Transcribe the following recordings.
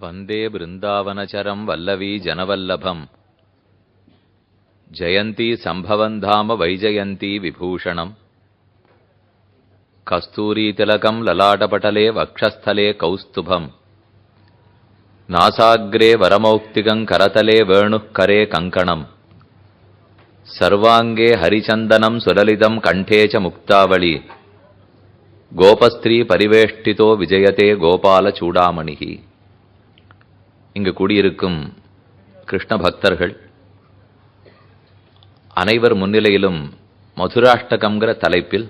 வந்தே பிருந்தாவனச்சரம் வல்லவி ஜனவல்லபம் ஜயந்தி சம்பவந்தாம வைஜயந்தி விபூஷணம் கஸ்தூரி திலகம் லலாடபடலே வக்ஷஸ்தலே கௌஸ்துபம் நாசாக்ரே வரமௌக்திகங் கரதலே வேணுக் கரே கங்கணம் சர்வாங்கே ஹரிச்சந்தனம் சுலலிதம் கண்டே ச முக்தாவளி கோபஸ்திரீ பரிவேஷ்டிதோ விஜயதே கோபால சூடாமணிஹி. இங்கு கூடியிருக்கும் கிருஷ்ண பக்தர்கள் அனைவர் முன்னிலையிலும் மதுராஷ்டகம்ங்கிற தலைப்பில்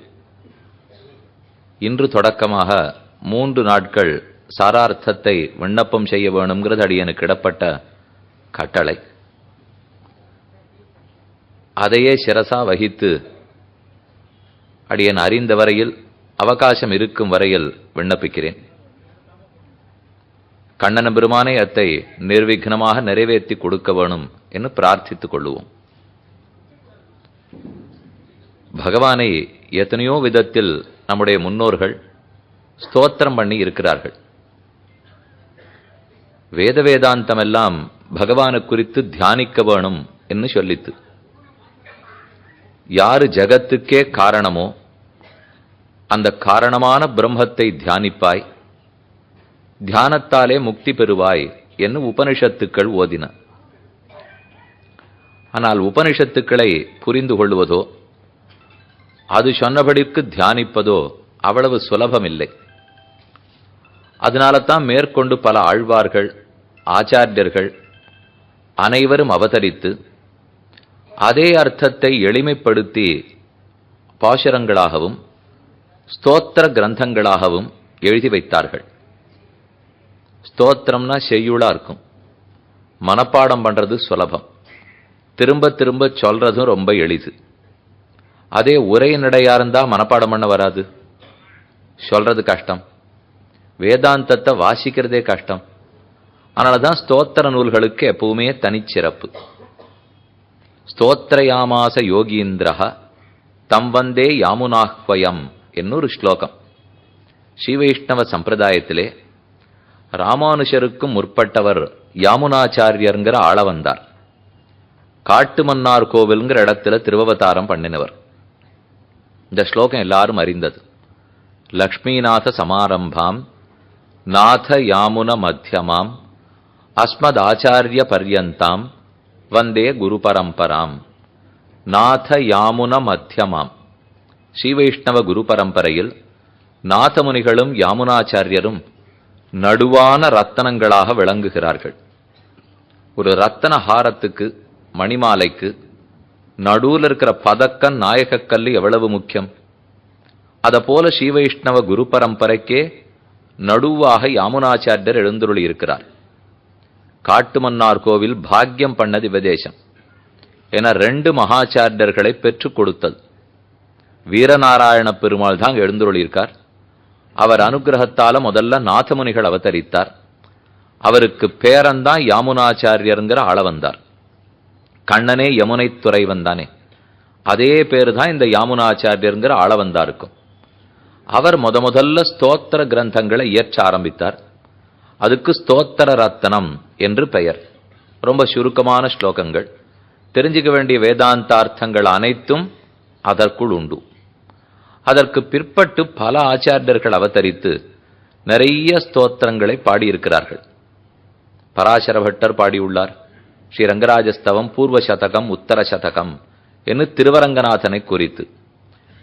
இன்று தொடக்கமாக 3 நாட்கள் சாரார்த்தத்தை விண்ணப்பம் செய்ய வேணுங்கிறது அடியனுக்கு இடப்பட்ட கட்டளை. அதையே சிரசா வகித்து அடியன் அறிந்த வரையில் அவகாசம் இருக்கும் வரையில் விண்ணப்பிக்கிறேன். கண்ணன பெருமானை அத்தை நிர்விக்னமாக நிறைவேற்றி கொடுக்க வேணும் என்று பிரார்த்தித்துக் கொள்ளுவோம். பகவானை எத்தனையோ விதத்தில் நம்முடைய முன்னோர்கள் ஸ்தோத்திரம் பண்ணி இருக்கிறார்கள். வேதாந்தம் எல்லாம் பகவானை குறித்து தியானிக்க வேணும் என்று சொல்லித்து, யாரு ஜகத்துக்கே காரணமோ அந்த காரணமான பிரம்மத்தை தியானிப்பாய், தியானத்தாலே முக்தி பெறுவாய் என்று உபனிஷத்துக்கள் ஓதின. ஆனால் உபனிஷத்துக்களை புரிந்து கொள்வதோ அது சொன்னபடிக்கு தியானிப்பதோ அவ்வளவு சுலபமில்லை. அதனால தான் மேற்கொண்டு பல ஆழ்வார்கள் ஆச்சாரியர்கள் அனைவரும் அவதரித்து அதே அர்த்தத்தை எளிமைப்படுத்தி பாசுரங்களாகவும் ஸ்தோத்திர கிரந்தங்களாகவும் எழுதி வைத்தார்கள். ஸ்தோத்திரம்னா செய்யுளா இருக்கும், மனப்பாடம் பண்றது சுலபம், திரும்ப திரும்ப சொல்றதும் ரொம்ப எளிது. அதே உரைநடையா இருந்தா மனப்பாடம் பண்ண வராது, சொல்றது கஷ்டம், வேதாந்தத்தை வாசிக்கிறதே கஷ்டம். அதனாலதான் ஸ்தோத்திர நூல்களுக்கு எப்பவுமே தனிச்சிறப்பு. ஸ்தோத்திரயாமாச யோகீந்திரஹ தம் வந்தே யாமுனாஹ்வயம் என்னொரு ஸ்லோகம். ஸ்ரீவைஷ்ணவ சம்பிரதாயத்திலே ராமானுஷருக்கும் முற்பட்டவர் யாமுனாச்சாரியர்ங்கிற ஆள வந்தார். காட்டுமன்னார் கோவில்ங்கிற இடத்துல திருவவதாரம் பண்ணினவர். இந்த ஸ்லோகம் எல்லாரும் அறிந்தது. லக்ஷ்மீநாத சமாரம்பாம் நாத யாமுன மத்தியமாம் அஸ்மத் ஆச்சாரிய பர்யந்தாம் வந்தே குரு பரம்பராம். நாத யாமுன மத்தியமாம், ஸ்ரீவைஷ்ணவ குரு பரம்பரையில் நாதமுனிகளும் யாமுனாச்சாரியரும் நடுவான ரத்தனங்களாக விளங்குகிறார்கள். ஒரு ரத்தன ஹாரத்துக்கு மணிமாலைக்கு நடுவில் இருக்கிற பதக்கன் நாயகக்கல்லு எவ்வளவு முக்கியம், அத போல ஸ்ரீவைஷ்ணவ குரு பரம்பரைக்கே நடுவாக யாமுனாச்சாரியர் எழுந்துருளி இருக்கிறார். காட்டுமன்னார் கோவில் பாக்கியம் பண்ணது விதேசம் என 2 மகாச்சாரியர்களை பெற்றுக் கொடுத்தது. வீரநாராயண பெருமாள் தான் எழுந்துருளி இருக்கார். அவர் அனுகிரகத்தால முதல்ல நாதமுனிகள் அவதரித்தார். அவருக்கு பேரன்தான் யாமுனாச்சாரியருங்கிற ஆள வந்தார். கண்ணனே யமுனை துறை வந்தானே, அதே பேரு தான் இந்த யாமுனாச்சாரியருங்கிற ஆள வந்தாருக்கும். அவர் முதல்ல ஸ்தோத்திர கிரந்தங்களை இயற்ற ஆரம்பித்தார். அதுக்கு ஸ்தோத்திர ரத்னம் என்று பெயர். ரொம்ப சுருக்கமான ஸ்லோகங்கள், தெரிஞ்சுக்க வேண்டிய வேதாந்தார்த்தங்கள் அனைத்தும் அதற்குள் உண்டு. அதற்கு பிற்பட்டு பல ஆச்சாரியர்கள் அவதரித்து நிறைய ஸ்தோத்திரங்களை பாடியிருக்கிறார்கள். பராசர பட்டர் பாடியுள்ளார். ஸ்ரீ ரங்கராஜஸ்தவம் பூர்வ சதகம் உத்தர சதகம் என்று திருவரங்கநாதனை குறித்து,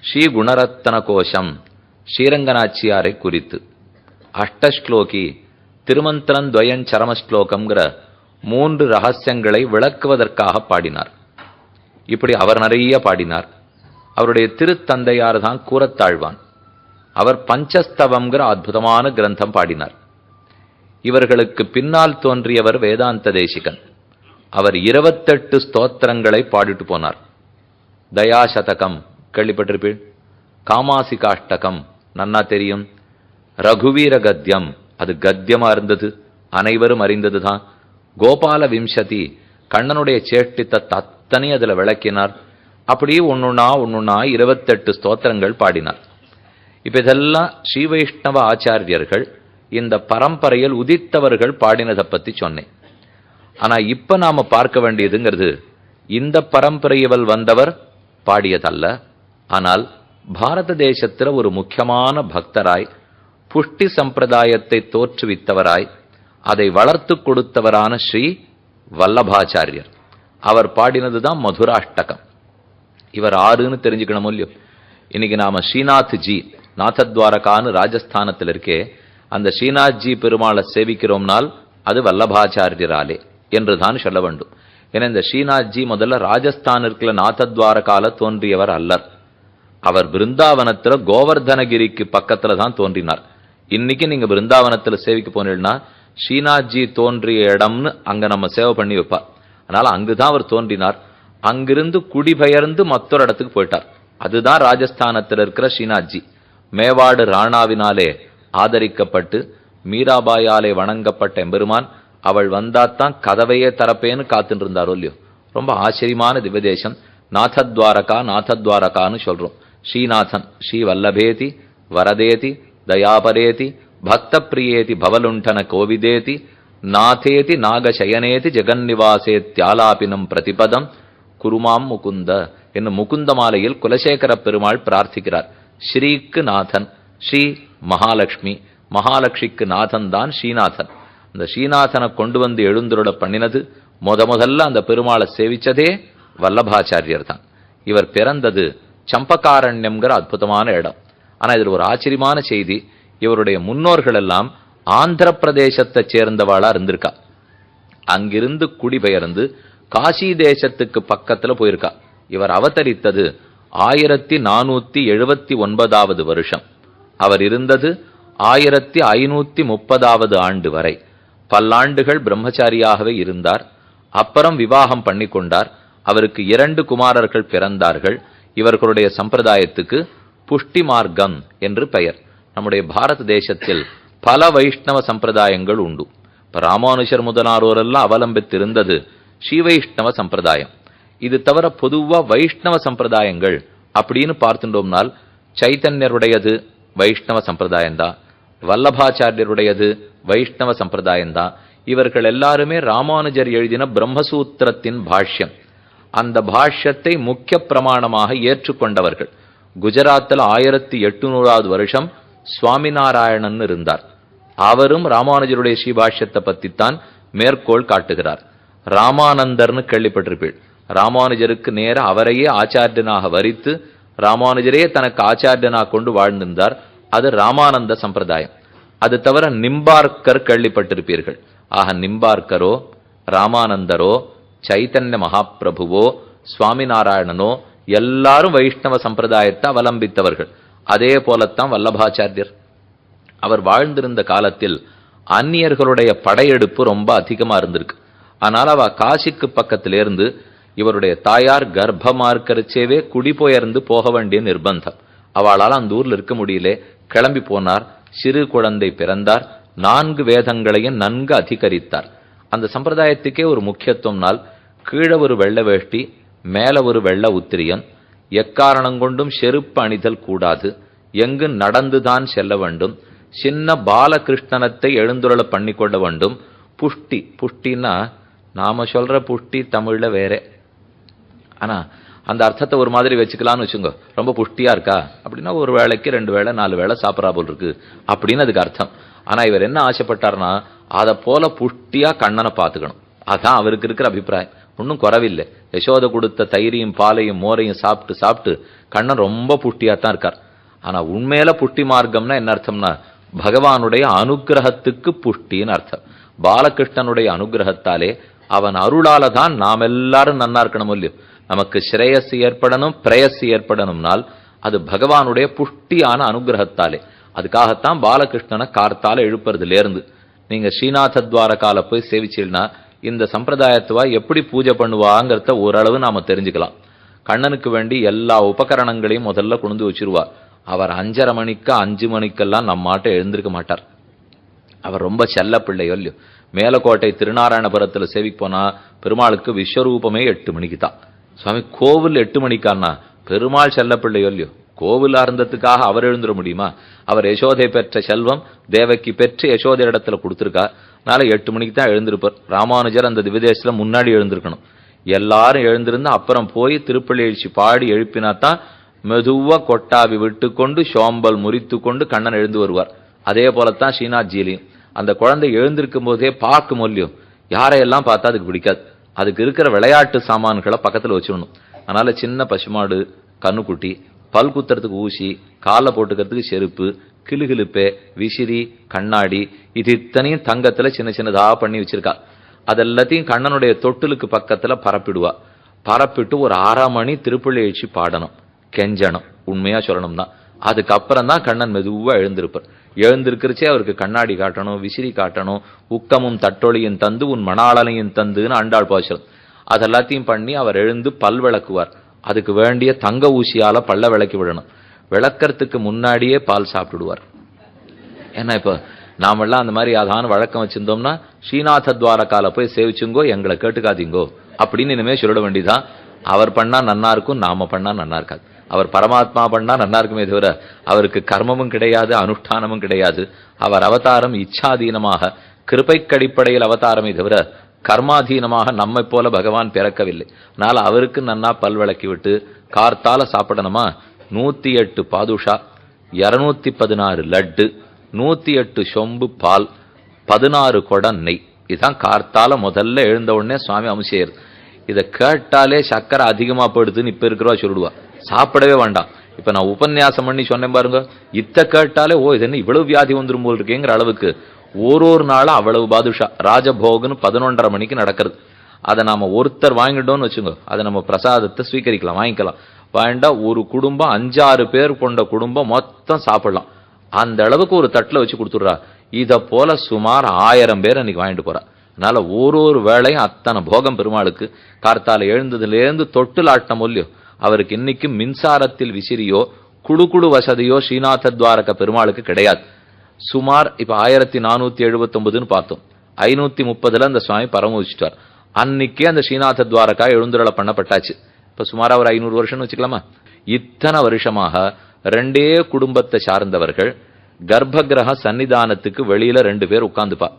ஸ்ரீ குணரத்ன கோஷம் ஸ்ரீரங்கநாச்சியாரை குறித்து, அஷ்டஸ்லோகி திருமந்திரத்வயம் சரமஸ்லோகம்ங்கிற 3 ரகசியங்களை விளக்குவதற்காக பாடினார். இப்படி அவர் நிறைய பாடினார். அவருடைய திருத்தந்தையார் தான் கூரத்தாழ்வான். அவர் பஞ்சஸ்தவம்ங்கிற அற்புதமான கிரந்தம் பாடினார். இவர்களுக்கு பின்னால் தோன்றியவர் வேதாந்த தேசிகன். அவர் 28 ஸ்தோத்திரங்களை பாடிட்டு போனார். தயாசதகம் கேள்விப்பட்டிருப்பீள், காமாசிகாஷ்டகம் நன்னா தெரியும், ரகுவீர கத்தியம் அது கத்தியமா இருந்தது, அனைவரும் அறிந்ததுதான். கோபால விம்சதி கண்ணனுடைய சேஷ்டித்த அத்தனை அதுல விளக்கினார். அப்படியே ஒண்ணுன்னா 28 ஸ்தோத்திரங்கள் பாடினார். இப்ப இதெல்லாம் ஸ்ரீவைஷ்ணவ ஆச்சாரியர்கள் இந்த பரம்பரையில் உதித்தவர்கள் பாடினதை பத்தி சொன்னேன். ஆனா இப்ப நாம பார்க்க வேண்டியதுங்கிறது இந்த பரம்பரையில் வந்தவர் பாடியதல்ல. ஆனால் பாரத தேசத்துல ஒரு முக்கியமான பக்தராய், புஷ்டி சம்பிரதாயத்தை தோற்றுவித்தவராய், அதை வளர்த்து கொடுத்தவரான ஸ்ரீ வல்லபாச்சாரியர். அவர் பாடினதுதான் மதுராஷ்டகம். இவர் ஆறுன்னு தெரிஞ்சுக்கணும் இல்லையோ. இன்னைக்கு நாம ஸ்ரீநாத் ஜி, நாதத்வாரகான்னு ராஜஸ்தானத்தில் இருக்கே, அந்த ஸ்ரீநாத் ஜி பெருமாளை சேவிக்கிறோம்னால் அது வல்லபாச்சாரியராலே என்றுதான் சொல்ல வேண்டும். ஏன்னா இந்த ஸ்ரீநாத் ஜி முதல்ல ராஜஸ்தானிற்குள்ள நாதத்வாரகால தோன்றியவர் அல்லர். அவர் பிருந்தாவனத்துல கோவர்தனகிரிக்கு பக்கத்துல தான் தோன்றினார். இன்னைக்கு நீங்க பிருந்தாவனத்துல சேவிக்க போனீங்கன்னா ஸ்ரீநாத்ஜி தோன்றிய இடம்னு அங்க நம்ம சேவை பண்ணி வைப்பார். அதனால அங்குதான் அவர் தோன்றினார். அங்கிருந்து குடிபெயர்ந்து மற்றொரு இடத்துக்கு போயிட்டார். அதுதான் ராஜஸ்தானத்தில் இருக்கிற ஸ்ரீநாத்ஜி. மேவாடு ராணாவினாலே ஆதரிக்கப்பட்டு மீராபாயாலே வணங்கப்பட்ட எம்பெருமான் அவள் வந்தாத்தான் கதவையே தரப்பேன்னு காத்துட்டு இருந்தாரோ இல்லையோ. ரொம்ப ஆச்சரியமான திவ்யதேசம். நாதத்வாரகா நாதத்வாரகான்னு சொல்றோம். ஸ்ரீநாதன் ஸ்ரீ வல்லபேதி வரதேதி தயாபரேதி பக்த பிரியேதி பவலுண்டன கோவிதேதி நாதேதி நாகசயனேதி ஜெகன்னிவாசேத்யாலாபினம் பிரதிபதம் குருமாம் முகுந்த என்னும் முகுந்த மாலையில் குலசேகர பெருமாள் பிரார்த்திக்கிறார். ஸ்ரீக்கு நாதன் ஸ்ரீ மகாலட்சுமி, மகாலட்சுமிக்கு நாதன் தான் ஸ்ரீநாதன். அந்த ஸ்ரீநாதனை கொண்டு வந்து எழுந்துருள பண்ணினது முதல்ல அந்த பெருமாளை சேவிச்சதே வல்லபாச்சாரியர் தான். இவர் பிறந்தது சம்பகாரண்யம்ங்கிற அற்புதமான இடம். ஆனா இதில் ஒரு ஆச்சரியமான செய்தி, இவருடைய முன்னோர்கள் எல்லாம் ஆந்திர பிரதேசத்தை சேர்ந்தவாளா இருந்திருக்கா. அங்கிருந்து குடிபெயர்ந்து காசி தேசத்துக்கு பக்கத்துல போயிருக்கா. இவர் அவதரித்தது 1479 வருஷம். அவர் இருந்தது 1530 ஆண்டு வரை. பல்லாண்டுகள் பிரம்மச்சாரியாகவே இருந்தார். அப்புறம் விவாகம் பண்ணி கொண்டார். அவருக்கு 2 குமாரர்கள் பிறந்தார்கள். இவர்களுடைய சம்பிரதாயத்துக்கு புஷ்டி மார்க்கம் என்று பெயர். நம்முடைய பாரத தேசத்தில் பல வைஷ்ணவ சம்பிரதாயங்கள் உண்டு. இப்ப ராமானுஷர் முதலானோரெல்லாம் அவலம்பித்திருந்தது ஸ்ரீ வைஷ்ணவ சம்பிரதாயம். இது தவிர பொதுவா வைஷ்ணவ சம்பிரதாயங்கள் அப்படின்னு பார்த்துட்டோம்னால் சைத்தன்யருடையது வைஷ்ணவ சம்பிரதாயம்தான், வல்லபாச்சாரியருடையது வைஷ்ணவ சம்பிரதாயம்தான். இவர்கள் எல்லாருமே ராமானுஜர் எழுதின பிரம்மசூத்திரத்தின் பாஷ்யம், அந்த பாஷ்யத்தை முக்கிய பிரமாணமாக ஏற்றுக்கொண்டவர்கள். குஜராத்தில் 1800 வருஷம் சுவாமிநாராயணன் இருந்தார். அவரும் ராமானுஜருடைய ஸ்ரீபாஷ்யத்தை பற்றித்தான் மேற்கோள் காட்டுகிறார். ராமானந்தர்னு கேள்விப்பட்டிருப்பீள். ராமானுஜருக்கு நேர அவரையே ஆச்சாரியனாக வரித்து ராமானுஜரே தனக்கு ஆச்சாரியனாக கொண்டு வாழ்ந்திருந்தார். அது ராமானந்த சம்பிரதாயம். அது தவிர நிம்பார்க்கர் கேள்விப்பட்டிருப்பீர்கள். ஆக நிம்பார்க்கரோ ராமானந்தரோ சைத்தன்ய மகாபிரபுவோ சுவாமிநாராயணனோ எல்லாரும் வைஷ்ணவ சம்பிரதாயத்தை அவலம்பித்தவர்கள். அதே போலத்தான் வல்லபாச்சாரியர். அவர் வாழ்ந்திருந்த காலத்தில் அந்நியர்களுடைய படையெடுப்பு ரொம்ப அதிகமா இருந்திருக்கு. ஆனால் அவ காசிக்கு பக்கத்திலிருந்து இவருடைய தாயார் கர்ப்பமா இருக்கிறச்சேவே குடிபெயர்ந்து போக வேண்டிய நிர்பந்தம். அவளால் அந்த ஊர்ல இருக்க முடியல, கிளம்பி போனார். சிறு குழந்தை பிறந்தார். 4 வேதங்களையும் நன்கு அதிகரித்தார். அந்த சம்பிரதாயத்துக்கே ஒரு முக்கியத்துவம்னால் கீழே ஒரு வெள்ள வேஷ்டி, மேல ஒரு வெள்ள உத்திரியன், எக்காரணம் கொண்டும் செருப்பு அணிதல் கூடாது, எங்கு நடந்துதான் செல்ல வேண்டும், சின்ன பாலகிருஷ்ணனத்தை எழுந்துருள பண்ணி கொள்ள வேண்டும். புஷ்டி, புஷ்டின்னா நாம சொல்ற புஷ்டி தமிழ்ல வேற, ஆனா அந்த அர்த்தத்தை ஒரு மாதிரி வச்சுக்கலாம்னு வச்சுங்க. ரொம்ப புஷ்டியா இருக்கா அப்படின்னா ஒரு வேளைக்கு 2 வேளை 4 வேளை சாப்பிட்றா போல் இருக்கு அப்படின்னு அதுக்கு அர்த்தம். ஆனா இவர் என்ன ஆசைப்பட்டார்னா அதை போல புஷ்டியா கண்ணனை பார்த்துக்கணும். அதான் அவருக்கு இருக்கிற அபிப்பிராயம். ஒன்றும் குறவில்லை. யசோதை கொடுத்த தயிரையும் பாலையும் மோரையும் சாப்பிட்டு சாப்பிட்டு கண்ணன் ரொம்ப புஷ்டியாத்தான் இருக்கார். ஆனா உண்மையில புஷ்டி மார்க்கம்னா என்ன அர்த்தம்னா பகவானுடைய அனுகிரகத்துக்கு புஷ்டின்னு அர்த்தம். பாலகிருஷ்ணனுடைய அனுகிரகத்தாலே அவன் அருளால தான் நாம் எல்லாரும் நன்னா இருக்கணும் இல்லையோ. நமக்கு ஸ்ரேயஸ் ஏற்படணும் பிரேயஸ் ஏற்படணும்னால் அது பகவானுடைய புஷ்டியான அனுகிரகத்தாலே. அதுக்காகத்தான் பாலகிருஷ்ணனை கார்த்தால எழுப்புறதுலேருந்து நீங்க ஸ்ரீநாத துவாரகால போய் சேவிச்சீங்கன்னா இந்த சம்பிரதாயத்துவா எப்படி பூஜை பண்ணுவாங்கிறத ஓரளவு நாம தெரிஞ்சுக்கலாம். கண்ணனுக்கு வேண்டி எல்லா உபகரணங்களையும் முதல்ல கொண்டு வச்சிருவார். அவர் 5:30 மணிக்கு 5 மணிக்கெல்லாம் நம்மாட்ட எழுந்திருக்க மாட்டார். அவர் ரொம்ப செல்ல பிள்ளையோ இல்லையோ. மேலக்கோட்டை திருநாராயணபுரத்தில் சேவிப்போனா பெருமாளுக்கு விஸ்வரூபமே 8 மணிக்கு தான். சுவாமி கோவில் 8 மணிக்கானா பெருமாள் செல்ல பிள்ளையோ இல்லையோ. கோவில் அருந்தத்துக்காக அவர் எழுந்துட முடியுமா? அவர் யசோதை பெற்ற செல்வம் தேவக்கி பெற்று யசோதை இடத்துல கொடுத்துருக்கா. அதனால 8 மணிக்கு தான் எழுந்திருப்பார். ராமானுஜர் அந்த திவ்யதேசத்துல முன்னாடி எழுந்திருக்கணும். எல்லாரும் எழுந்திருந்து அப்புறம் போய் திருப்பள்ளி எழுச்சி பாடி எழுப்பினாத்தான் மெதுவா கொட்டாவி விட்டு கொண்டு சோம்பல் முறித்து கொண்டு கண்ணன் எழுந்து வருவார். அதே போலத்தான் ஸ்ரீநாத்ஜியிலையும் அந்த குழந்தை எழுந்திருக்கும் போதே பார்க்கும் இல்லையும், யாரையெல்லாம் பார்த்தா அதுக்கு பிடிக்காது. அதுக்கு இருக்கிற விளையாட்டு சாமான்களை பக்கத்துல வச்சுடணும். அதனால சின்ன பசுமாடு, கண்ணுக்குட்டி, பல் குத்துறதுக்கு ஊசி, காலை போட்டுக்கிறதுக்கு செருப்பு, கிளுகிழுப்பே, விசிறி, கண்ணாடி, இது இத்தனையும் தங்கத்துல சின்ன சின்னதா பண்ணி வச்சிருக்கா. அதெல்லாத்தையும் கண்ணனுடைய தொட்டிலுக்கு பக்கத்துல பரப்பிடுவா. பரப்பிட்டு ஒரு 1/2 மணி திருப்பள்ளி எழுச்சி பாடணும், கெஞ்சணும். உண்மையா சொல்லணும் தான். அதுக்கப்புறம் தான் கண்ணன் மெதுவா எழுந்திருப்பார். எழுந்திருக்கிறச்சே அவருக்கு கண்ணாடி காட்டணும், விசிறி காட்டணும், உக்கமும் தட்டொழியும் தந்து உன் மணாளனையும் தந்துன்னு ஆண்டாள் பாசுரம். அதெல்லாத்தையும் பண்ணி அவர் எழுந்து பல் விளக்குவார். அதுக்கு வேண்டிய தங்க ஊசியால பல்ல விளக்கி விடணும். விளக்கறதுக்கு முன்னாடியே பால் சாப்பிடுவார். ஏன்னா இப்ப நாமெல்லாம் அந்த மாதிரி அதான வழக்கம் வச்சிருந்தோம்னா ஸ்ரீநாத துவாரகால போய் சேவிச்சுங்கோ, எங்களை கேட்டுக்காதீங்கோ அப்படின்னு இனிமே சொல்லிட வேண்டிதான். அவர் பண்ணா நன்னா இருக்கும், நாம பண்ணா நன்னா இருக்காது. அவர் பரமாத்மா பண்ணா நன்னா இருக்குமே தவிர அவருக்கு கர்மமும் கிடையாது, அனுஷ்டானமும் கிடையாது. அவர் அவதாரம் இச்சாதீனமாக கிருபைக்கடிப்படையில் அவதாரமே தவிர கர்மாதீனமாக நம்மை போல பகவான் பிறக்கவில்லை. அதனால அவருக்கு நன்னா பல் விளக்கி விட்டு கார்த்தால சாப்பிடணுமா 108 பாதுஷா, 216 லட்டு, 108 சொம்பு பால், 16 குடம் நெய். இதுதான் கார்த்தால முதல்ல எழுந்த உடனே சுவாமி அபிஷேகம். இதை கேட்டாலே சக்கரை அதிகமா போயிடுதுன்னு இப்ப இருக்கிறவா சொல்லிடுவா. சாப்பிடவே வேண்டாம். இப்ப நான் உபன்யாசம் பண்ணி சொன்னேன் பாருங்க, இத்த கேட்டாலே ஓ இது என்ன இவ்வளவு வியாதி வந்துடும் போல் இருக்கேங்கிற அளவுக்கு ஒரு நாளும் அவ்வளவு பாதுஷா. ராஜபோகன்னு 11:30 மணிக்கு நடக்கிறது. அதை நாம ஒருத்தர் வாங்கிட்டோம்னு வச்சுங்க, அதை நம்ம பிரசாதத்தை ஸ்வீகரிக்கலாம், வாங்கிக்கலாம். வாண்டா ஒரு குடும்பம் 5-6 பேர் கொண்ட குடும்பம் மொத்தம் சாப்பிடலாம். அந்த அளவுக்கு ஒரு தட்டுல வச்சு கொடுத்துடுறா. இத போல சுமார் 1000 பேர் அன்னைக்கு வாங்கிட்டு போறா. அதனால ஒரு வேளையும் அத்தனை போகம் பெருமாளுக்கு. கார்த்தால எழுந்ததுலேருந்து தொட்டில் ஆட்டம் இல்லையோ, அவருக்கு இன்னைக்கு மின்சாரத்தில் விசிறியோ குடு வசதியோ ஸ்ரீநாத துவாரக பெருமாளுக்கு கிடையாது. சுமார் இப்ப 1479 பார்த்தோம். 530 அந்த சுவாமி பரம வச்சுட்டார். அன்னைக்கே அந்த ஸ்ரீநாத துவாரகா எழுந்துருள பண்ணப்பட்டாச்சு. இப்ப சுமார் ஒரு 500 வருஷம்னு வச்சுக்கலாமா? இத்தனை வருஷமாக 2 குடும்பத்தை சார்ந்தவர்கள் கர்ப்ப கிரக சன்னிதானத்துக்கு வெளியில 2 பேர் உட்கார்ந்துப்பா.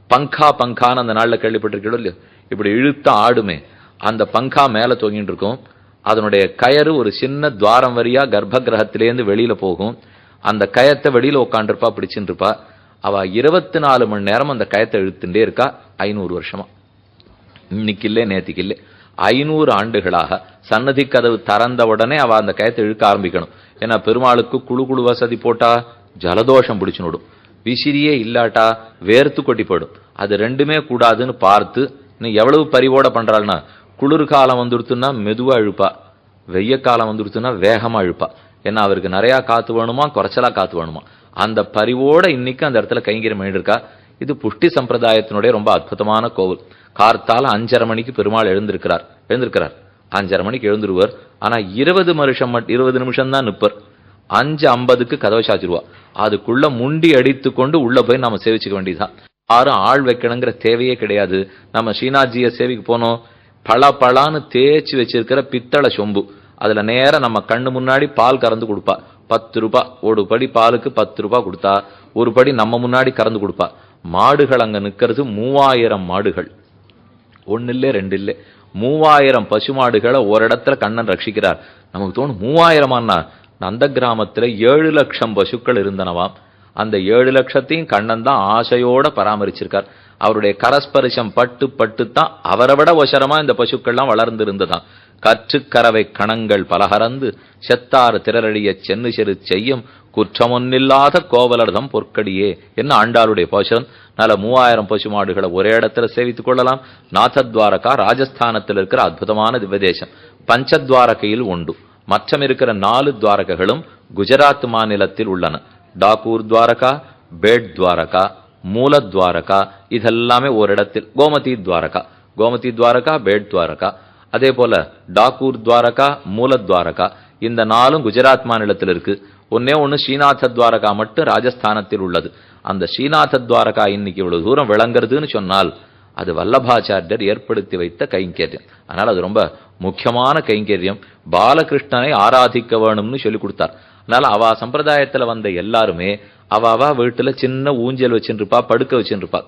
பங்கான்னு அந்த நாள்ல கேள்விப்பட்டிருக்கீங்களோ இல்லையோ, இப்படி இழுத்த ஆடுமே, அந்த பங்கா மேல தொங்கிட்டு இருக்கும். அதனுடைய கயறு ஒரு சின்ன துவாரம் வரியா கர்ப்ப கிரகத்திலேருந்து வெளியில போகும். அந்த கயத்தை வெளியில உட்காந்துருப்பா, பிடிச்சுட்டு இருப்பா. அவ 24 மணி நேரம் அந்த கயத்தை இழுத்துட்டே இருக்கா. 500 வருஷமா. இன்னைக்கு இல்லை, நேத்திக்கு இல்லை, 500 ஆண்டுகளாக சன்னதி கதவு திறந்த உடனே அவ அந்த கயத்தை இழுக்க ஆரம்பிக்கணும். ஏன்னா பெருமாளுக்கு குழு வசதி போட்டா ஜலதோஷம் பிடிச்சுடும், விசிறியே இல்லாட்டா வேர்த்து கொட்டி போயிடும். அது ரெண்டுமே கூடாதுன்னு பார்த்து இன்னும் எவ்வளவு பரிவோட பண்றாள்னா, குளிர்காலம் வந்துடுத்துன்னா மெதுவா இழுப்பா, வெய்ய காலம் வந்துடுத்துன்னா வேகமா இழுப்பா. ஏன்னா அவருக்கு நிறைய காத்து வேணுமா, குறைச்சலா காத்து வேணுமா. அந்த பரிவோட இன்னைக்கு அந்த இடத்துல கைங்கரியம் பண்ணிருக்கா. இது புஷ்டி சம்பிரதாயத்தினுடைய ரொம்ப அற்புதமான கோவில். கார்த்தால 5:30 மணிக்கு பெருமாள் எழுந்திருக்கிறார். 5:30 மணிக்கு எழுந்துருவார். ஆனா 20 நிமிஷம் தான் நிற்பர். 5:50க்கு கதவை சாத்திடுவா. அதுக்குள்ள முண்டி அடித்து கொண்டு உள்ள போய் நம்ம சேவிச்சுக்க வேண்டியதுதான். யாரும் ஆள் வைக்கணுங்கிற தேவையே கிடையாது. நம்ம ஸ்ரீநாத்ஜியை சேவிக்கு போனோம், பளான்னு தேய்ச்சி வச்சிருக்கிற பித்தளை சொம்பு, அதுல நேரம் நம்ம கண்ணு முன்னாடி பால் கறந்து கொடுப்பா. 10 ரூபாய் ஒரு படி பாலுக்கு 10 ரூபாய் கொடுத்தா ஒரு படி நம்ம முன்னாடி கறந்து கொடுப்பா. மாடுகள் அங்க நிக்கிறது 3000 மாடுகள். 1 இல்லை 2 இல்லை, 3000 பசுமாடுகளை ஒரு இடத்துல கண்ணன் ரட்சிக்கிறார். நமக்கு தோணும் 3000 அந்த கிராமத்துல 7 லட்சம் பசுக்கள் இருந்தனவாம். அந்த 7 லட்சத்தையும் கண்ணன் தான் ஆசையோட பராமரிச்சிருக்கார். அவருடைய கரஸ்பரிசம் பட்டு தான் அவரை விட ஒசரமா இந்த பசுக்கள்லாம் வளர்ந்து இருந்ததாம். கற்றுக்கரவை கணங்கள் பலகரந்து செத்தாறு திரளிய சென்னு செரு செய்யும் குற்றமொன்னில்லாத கோவலர்தம் பொற்கடியே என்ன ஆண்டாளுடைய பாசுரம். நல்ல 3000 பசுமாடுகளை ஒரே இடத்துல சேவித்துக் கொள்ளலாம். நாதத்வாரகா ராஜஸ்தானத்தில் இருக்கிற அற்புதமான திவ்யதேசம். பஞ்சத்வாரகையில் உண்டு. மற்றம் இருக்கிற 4 துவாரகைகளும் குஜராத் மாநிலத்தில் உள்ளன. டாக்கூர் துவாரகா, பேட் துவாரகா, மூலத்வாரகா, இதெல்லாமே ஒரு இடத்தில். கோமதி துவாரகா, பேட் துவாரகா, அதே போல டாக்கூர் துவாரகா, மூலத்வாரகா, இந்த 4ம் குஜராத் மாநிலத்தில் இருக்கு. ஒண்ணு ஸ்ரீநாத துவாரகா மட்டும் ராஜஸ்தானத்தில் உள்ளது. அந்த ஸ்ரீநாத துவாரகா இன்னைக்கு இவ்வளவு தூரம் விளங்குறதுன்னு சொன்னால் அது வல்லபாச்சாரியர் ஏற்படுத்தி வைத்த கைங்கரியம். அதனால அது ரொம்ப முக்கியமான கைங்கரியம். பாலகிருஷ்ணனை ஆராதிக்க வேணும்னு சொல்லி கொடுத்தார். அதனால அவ சம்பிரதாயத்துல வந்த எல்லாருமே அவ வீட்டுல சின்ன ஊஞ்சல் வச்சுருப்பா, படுக்க வச்சுருப்பா.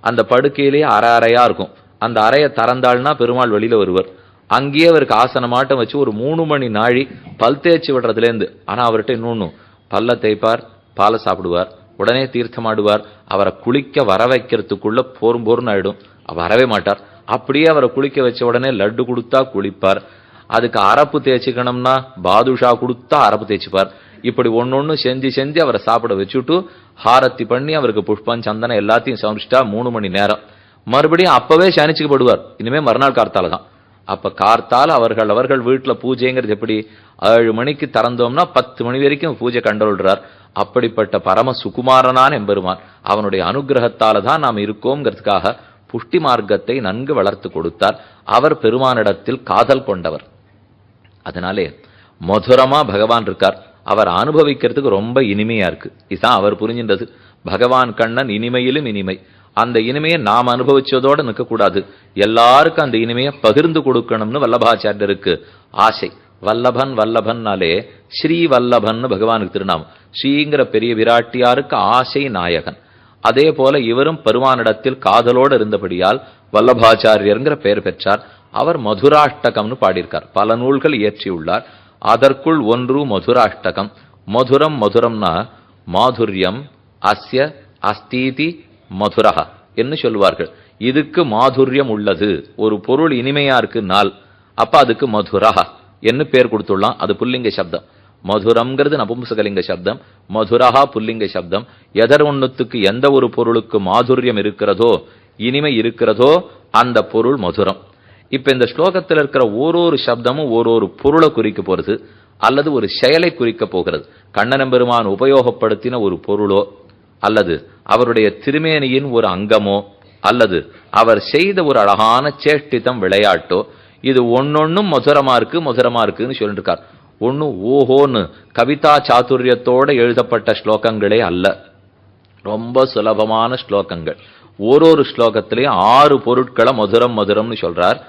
அந்த படுக்கையிலேயே அறையா இருக்கும். அந்த அறையை திறந்தாள்னா பெருமாள் வெளியில வருவர். அங்கேயே அவருக்கு ஆசனமாட்டம் வச்சு ஒரு 3 மணி நாழி பல் தேய்ச்சி விடுறதுலேருந்து. ஆனா அவர்கிட்ட இன்னொன்னு, பல்ல தேய்ப்பார், பாலை சாப்பிடுவார், உடனே தீர்த்தமாடுவார். அவரை குளிக்க வர வைக்கிறதுக்குள்ள போரும் ஆயிடும். வரவே மாட்டார். அப்படியே அவரை குளிக்க வச்ச உடனே லட்டு கொடுத்தா குளிப்பார். அதுக்கு அரப்பு தேய்ச்சிக்கணும்னா பாதுஷா கொடுத்தா அரப்பு தேய்ச்சிப்பார். இப்படி ஒன்னொன்னு செஞ்சு அவரை சாப்பிட வச்சுட்டு ஹாரத்தி பண்ணி அவருக்கு புஷ்பம் சந்தனம் எல்லாத்தையும் சமைச்சிட்டா 3 மணி நேரம். மறுபடியும் அப்பவே சனிச்சுக்கப்படுவார். இனிமே மறுநாள் கார்த்தால தான். அப்ப கார்த்தால அவர்கள் வீட்டுல பூஜைங்கிறது எப்படி? 7 மணிக்கு திறந்தோம்னா 10 மணி வரைக்கும் பூஜை கண்டொள்றார். அப்படிப்பட்ட பரம சுகுமாரனான எம்பெருமான், அவனுடைய அனுகிரகத்தால தான் நாம் இருக்கோங்கிறதுக்காக புஷ்டி மார்க்கத்தை நன்கு வளர்த்து கொடுத்தார். அவர் பெருமானிடத்தில் காதல் கொண்டவர். அதனாலே மதுரமா பகவான் இருக்கார். அவர் அனுபவிக்கிறதுக்கு ரொம்ப இனிமையா இருக்கு. இதுதான் அவர் புரிஞ்சின்றது. பகவான் கண்ணன் இனிமையிலும் இனிமை. அந்த இனிமையை நாம் அனுபவிச்சதோட நிற்கக்கூடாது, எல்லாருக்கும் அந்த இனிமையை பகிர்ந்து கொடுக்கணும்னு வல்லபாச்சாரியருக்கு ஆசை. வல்லபன்னாலே ஸ்ரீ வல்லபன் பகவானுக்கு திருநாமம். ஸ்ரீங்கிற பெரிய விராட்டியாருக்கு ஆசை நாயகன். அதே போல இவரும் பெருமானிடத்தில் காதலோடு இருந்தபடியால் வல்லபாச்சாரியர்ங்கிற பெயர் பெற்றார். அவர் மதுராஷ்டகம்னு பாடியிருக்கார். பல நூல்கள் இயற்றியுள்ளார். அதற்குள் ஒன்று மதுராஷ்டகம். மதுரம்னா மாதுரியம் அஸ்ய அஸ்தீதி மதுரஹ என்று சொல்லுவார்கள். இதுக்கு மாதுரியம் உள்ளது, ஒரு பொருள் இனிமையா இருக்கு நாள், அப்ப அதுக்கு மதுரஹ என்று பேர் கொடுத்துள்ளான். அது புல்லிங்க சப்தம். மதுரம்ங்கிறது நபும்சகலிங்க சப்தம், மதுரஹா புல்லிங்க சப்தம். எதர் ஒண்ணுத்துக்கு எந்த ஒரு பொருளுக்கு மாதுரியம் இருக்கிறதோ, இனிமை இருக்கிறதோ, அந்த பொருள் மதுரம். இப்ப இந்த ஸ்லோகத்தில் இருக்கிற ஓரொரு சப்தமும் ஓரொரு பொருளை குறிக்க போறது, அல்லது ஒரு செயலை குறிக்க போகிறது. கண்ணன் பெருமான் உபயோகப்படுத்தின ஒரு பொருளோ, அல்லது அவருடைய திருமேனியின் ஒரு அங்கமோ, அல்லது அவர் செய்த ஒரு அழகான சேஷ்டிதம் விளையாட்டோ, இது ஒன்னொன்னும் மதுரமா இருக்குன்னு சொல்லிட்டு இருக்கார். ஒன்னு ஓஹோன்னு கவிதா சாதுரியத்தோட எழுதப்பட்ட ஸ்லோகங்களே அல்ல, ரொம்ப சுலபமான ஸ்லோகங்கள். ஓரொரு ஸ்லோகத்திலையும் 6 பொருட்களை மதுரம்னு சொல்றார்.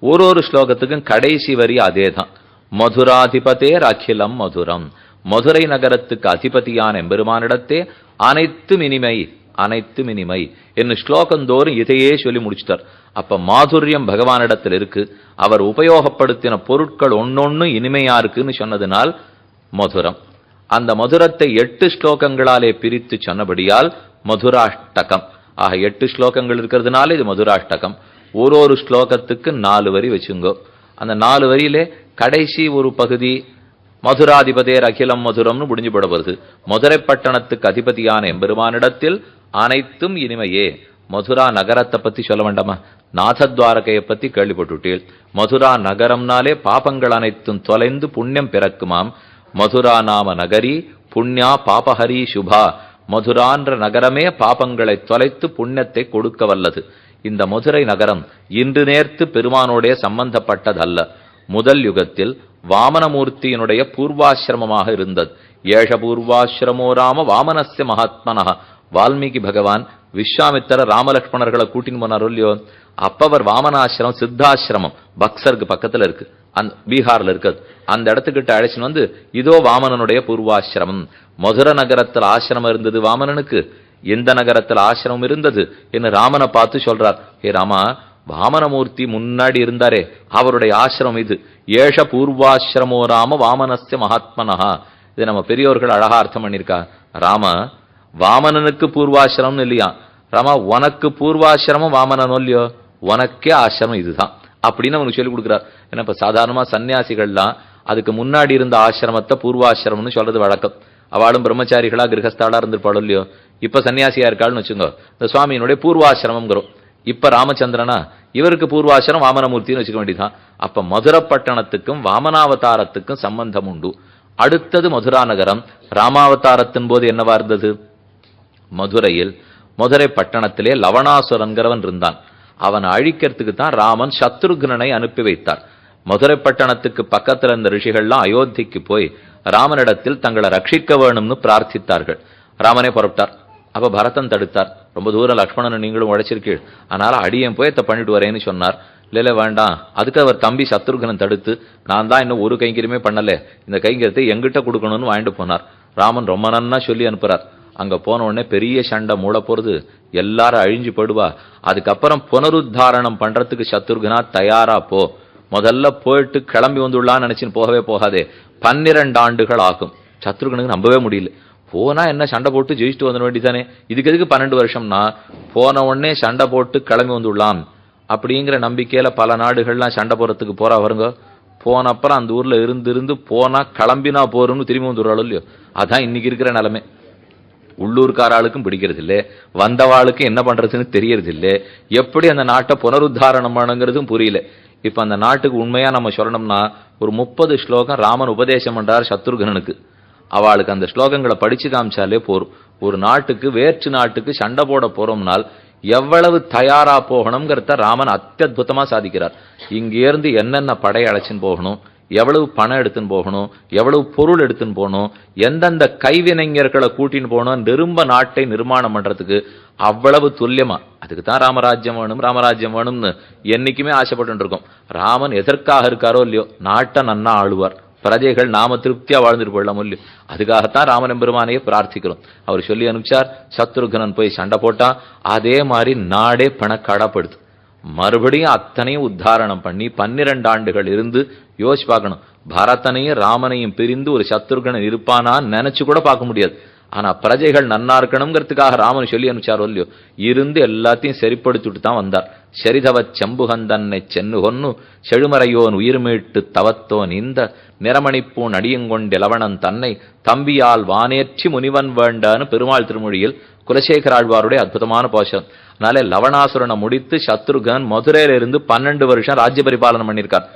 ஒரு ஸ்லோகத்துக்கும் கடைசி வரி அதேதான். மதுராதிபதேர் அகிலம் மதுரம். மதுரை நகரத்துக்கு அதிபதியான எம்பெருமானிடத்தே அனைத்தும் இனிமை என்று ஸ்லோகந்தோறும் இதையே சொல்லி முடிச்சிட்டார். அப்ப மாதுரியம் பகவானிடத்தில் இருக்கு. அவர் உபயோகப்படுத்தின பொருட்கள் ஒன்னொன்னு இனிமையா இருக்குன்னு சொன்னதுனால் மதுரம். அந்த மதுரத்தை 8 ஸ்லோகங்களாலே பிரித்து சொன்னபடியால் மதுராஷ்டகம். ஆக 8 ஸ்லோகங்கள் இருக்கிறதுனால இது மதுராஷ்டகம். ஒரு ஸ்லோகத்துக்கு 4 வரி வச்சுங்கோ. அந்த 4 வரியிலே கடைசி ஒரு பகுதி மதுராதிபதேர் அகிலம் மதுரம்னு முடிஞ்சு போட வருது. மதுரை பட்டணத்துக்கு அதிபதியான எம்பெருமானிடத்தில் அனைத்தும் இனிமையே. மதுரா நகரத்தை பத்தி சொல்ல வேண்டாமா? நாதத்வாரகையை பத்தி கேள்விப்பட்டுட்டீள். மதுரா நகரம்னாலே பாபங்கள் அனைத்தும் தொலைந்து புண்ணியம் பிறக்குமாம். மதுரா நாம நகரி புண்ணியா பாபஹரி சுபா. மதுரான்ற நகரமே பாபங்களை தொலைத்து புண்ணியத்தை கொடுக்க வல்லது. இந்த மதுரை நகரம் இன்று நேர்த்து பெருமானோடைய சம்பந்தப்பட்டதல்ல. முதல் யுகத்தில் வாமனமூர்த்தியினுடைய பூர்வாசிரமமாக இருந்தது. ஏஷ பூர்வாசிரமோ ராம வாமனஸ்ய மகாத்மனா. வால்மீகி பகவான் விஸ்வாமித்திர ராமலட்சுமணர்களை கூட்டின்னு போனார் இல்லையோ, அப்ப அவர் வாமனாசிரமம் சித்தாசிரமம் பக்சருக்கு பக்கத்துல இருக்கு, பீகார்ல இருக்குது. அந்த இடத்துக்கிட்ட அழைச்சின்னு வந்து இதோ வாமனனுடைய பூர்வாசிரமம். மதுரை நகரத்தில் ஆசிரமம் இருந்தது வாமனனுக்கு, எந்த நகரத்தில் ஆசிரமம் இருந்தது என்று ராமனை பார்த்து சொல்றார். ஹே ராமா, வாமனமூர்த்தி முன்னாடி இருந்தாரே அவருடைய ஆசிரமம் இது. ஏஷ பூர்வாசிரமோ ராம வாமனஸ்ய மகாத்மனஹா. இது நம்ம பெரியோர்கள் அழகா அர்த்தம் பண்ணிருக்கா. ராம வாமனனுக்கு பூர்வாசிரமம் இல்லையா, ராமா உனக்கு பூர்வாசிரமம் வாமனனோ இல்லையோ, உனக்கே ஆசிரமம் இதுதான் அப்படின்னு அவனுக்கு சொல்லி கொடுக்குறார். ஏன்னா இப்ப சாதாரணமா சன்னியாசிகள்லாம் அதுக்கு முன்னாடி இருந்த ஆசிரமத்தை பூர்வாசிரமம்னு சொல்றது வழக்கம். அவளும் பிரம்மச்சாரிகளா கிரகஸ்தாளா இருந்திருப்பாளோ இல்லையோ. இப்ப சன்னியாசியா இருக்காள்னு வச்சுக்கோ, இந்த சுவாமியினுடைய பூர்வாசிரமம்ங்கிறோம். இப்ப ராமச்சந்திரனா, இவருக்கு பூர்வாசிரம் வாமனமூர்த்தின்னு வச்சுக்க வேண்டியதான். அப்ப மதுரப்பட்டணத்துக்கும் வாமனாவதாரத்துக்கும் சம்பந்தம் உண்டு. அடுத்தது மதுரா நகரம். ராமாவதாரத்தின் போது என்னவா இருந்தது? மதுரை பட்டணத்திலே லவணாசுரன்கிறவன் இருந்தான். அவன் அழிக்கிறதுக்கு தான் ராமன் சத்ருக்னனை அனுப்பி வைத்தார். மதுரை பட்டணத்துக்கு பக்கத்துல இருந்த ரிஷிகள்லாம் அயோத்திக்கு போய் ராமனிடத்தில் தங்களை ரட்சிக்க வேணும்னு பிரார்த்தித்தார்கள். ராமனே புறப்பட்டார். அப்ப பரதன் தடுத்தார். ரொம்ப தூரம் லக்ஷ்மணன் நீங்களும் உழைச்சிருக்கீள், அதனால அடியன் போய் இதை பண்ணிட்டு வரேன்னு சொன்னார். இல்ல வேண்டாம். அதுக்கு அவர் தம்பி சத்ருகனன் தடுத்து, நான் தான் இன்னும் ஒரு கைங்கரியமே பண்ணல, இந்த கைங்கரியத்தை எங்கிட்ட கொடுக்கணும்னு வாங்கிட்டு போனார். ராமன் ரொம்ப நன்னா சொல்லி அனுப்புறார். அங்க போன உடனே பெரிய சண்டை மூட போறது, எல்லாரும் அழிஞ்சு போடுவா. அதுக்கப்புறம் புனருத்தாரணம் பண்றதுக்கு சத்ருகனா தயாரா போ, முதல்ல போயிட்டு கிளம்பி வந்துள்ளான்னு நினைச்சுன்னு போகவே போகாதே, 12 ஆண்டுகள் ஆகும். சத்ருகனுக்கு நம்பவே முடியல. போனா என்ன சண்டை போட்டு ஜெயிச்சுட்டு வந்துட வேண்டியதானே, இதுக்கு எதுக்கு 12 வருஷம்னா, போன உடனே சண்டை போட்டு கிளம்பி வந்துள்ளான் அப்படிங்கிற நம்பிக்கையில பல நாடுகள்லாம் சண்டை போறதுக்கு போறா வருங்க. போன அப்புறம் அந்த ஊர்ல இருந்து போனா கிளம்பினா போறோம்னு திரும்பி வந்துடுறாளோ இல்லையோ. அதான் இன்னைக்கு இருக்கிற நிலைமை. உள்ளூர்காராளுக்கும் பிடிக்கிறது இல்லை, வந்தவாளுக்கும் என்ன பண்றதுன்னு தெரியறது இல்லை, எப்படி அந்த நாட்டை புனருத்தாரணம் பண்ணுங்கிறதும் புரியல. இப்ப அந்த நாட்டுக்கு உண்மையா நம்ம சொல்லணும்னா ஒரு 30 ஸ்லோகம் ராமன் உபதேசம் பண்றார் சத்ருகனனுக்கு. அவளுக்கு அந்த ஸ்லோகங்களை படிச்சு காமிச்சாலே போரும். ஒரு நாட்டுக்கு வேற்று நாட்டுக்கு சண்டை போட போறோம்னால் எவ்வளவு தயாரா போகணுங்கிறத ராமன் அத்தியுதமா சாதிக்கிறார். இங்கிருந்து என்னென்ன படை அழைச்சின்னு போகணும், எவ்வளவு பணம் எடுத்துன்னு போகணும், எவ்வளவு பொருள் எடுத்துன்னு போகணும், எந்தெந்த கைவினைஞர்களை கூட்டின்னு போகணும், நிரும்ப நாட்டை நிர்மாணம் பண்றதுக்கு அவ்வளவு துல்லியமா. அதுக்கு தான் ராமராஜ்யம் வேணும் ராமராஜ்யம் வேணும்னு என்னைக்குமே ஆசைப்பட்டு இருக்கோம். ராமன் எதற்காக இருக்காரோ இல்லையோ, நாட்டை நன்னா ஆளுவார், பிரஜைகள் நாம திருப்தியா வாழ்ந்துட்டு போயிடலாம் இல்லையோ, அதுக்காகத்தான் ராமன் எம்பெருமானையே பிரார்த்திக்கிறோம். அவர் சொல்லி அனுப்பிச்சார். சத்ருகனன் போய் சண்டை போட்டான். அதே மாதிரி நாடே பணக்காடாப்படுது. மறுபடியும் அத்தனையும் உத்தாரணம் பண்ணி 12 ஆண்டுகள் இருந்து யோசிச்சு பார்க்கணும். பரதனையும் ராமனையும் பிரிந்து ஒரு சத்ருகனன் இருப்பானான்னு நினைச்சு கூட பார்க்க முடியாது. ஆனா பிரஜைகள் நன்னா இருக்கணுங்கிறதுக்காக ராமன் சொல்லி அனுப்பிச்சாரோ இல்லையோ, இருந்து எல்லாத்தையும் சரிப்படுத்திட்டு தான் வந்தார். சரிதவ செம்புகந்தன்னை சென்னு கொன்னு செழுமறையோன் உயிர் மீட்டு தவத்தோன் இந்த நிறமணிப்பூன் அடியங்கொண்டு இளவணன் தன்னை தம்பியால் வானேற்றி முனிவன் வேண்டான்னு பெருமாள் திருமொழியில் குலசேகர ஆழ்வாருடைய அற்புதமான பாசம். அதனால லவணாசுரனை முடித்து சத்ருகன் மதுரையில இருந்து 12 வருஷம் ராஜ்ய பரிபாலனம் பண்ணியிருக்கார்.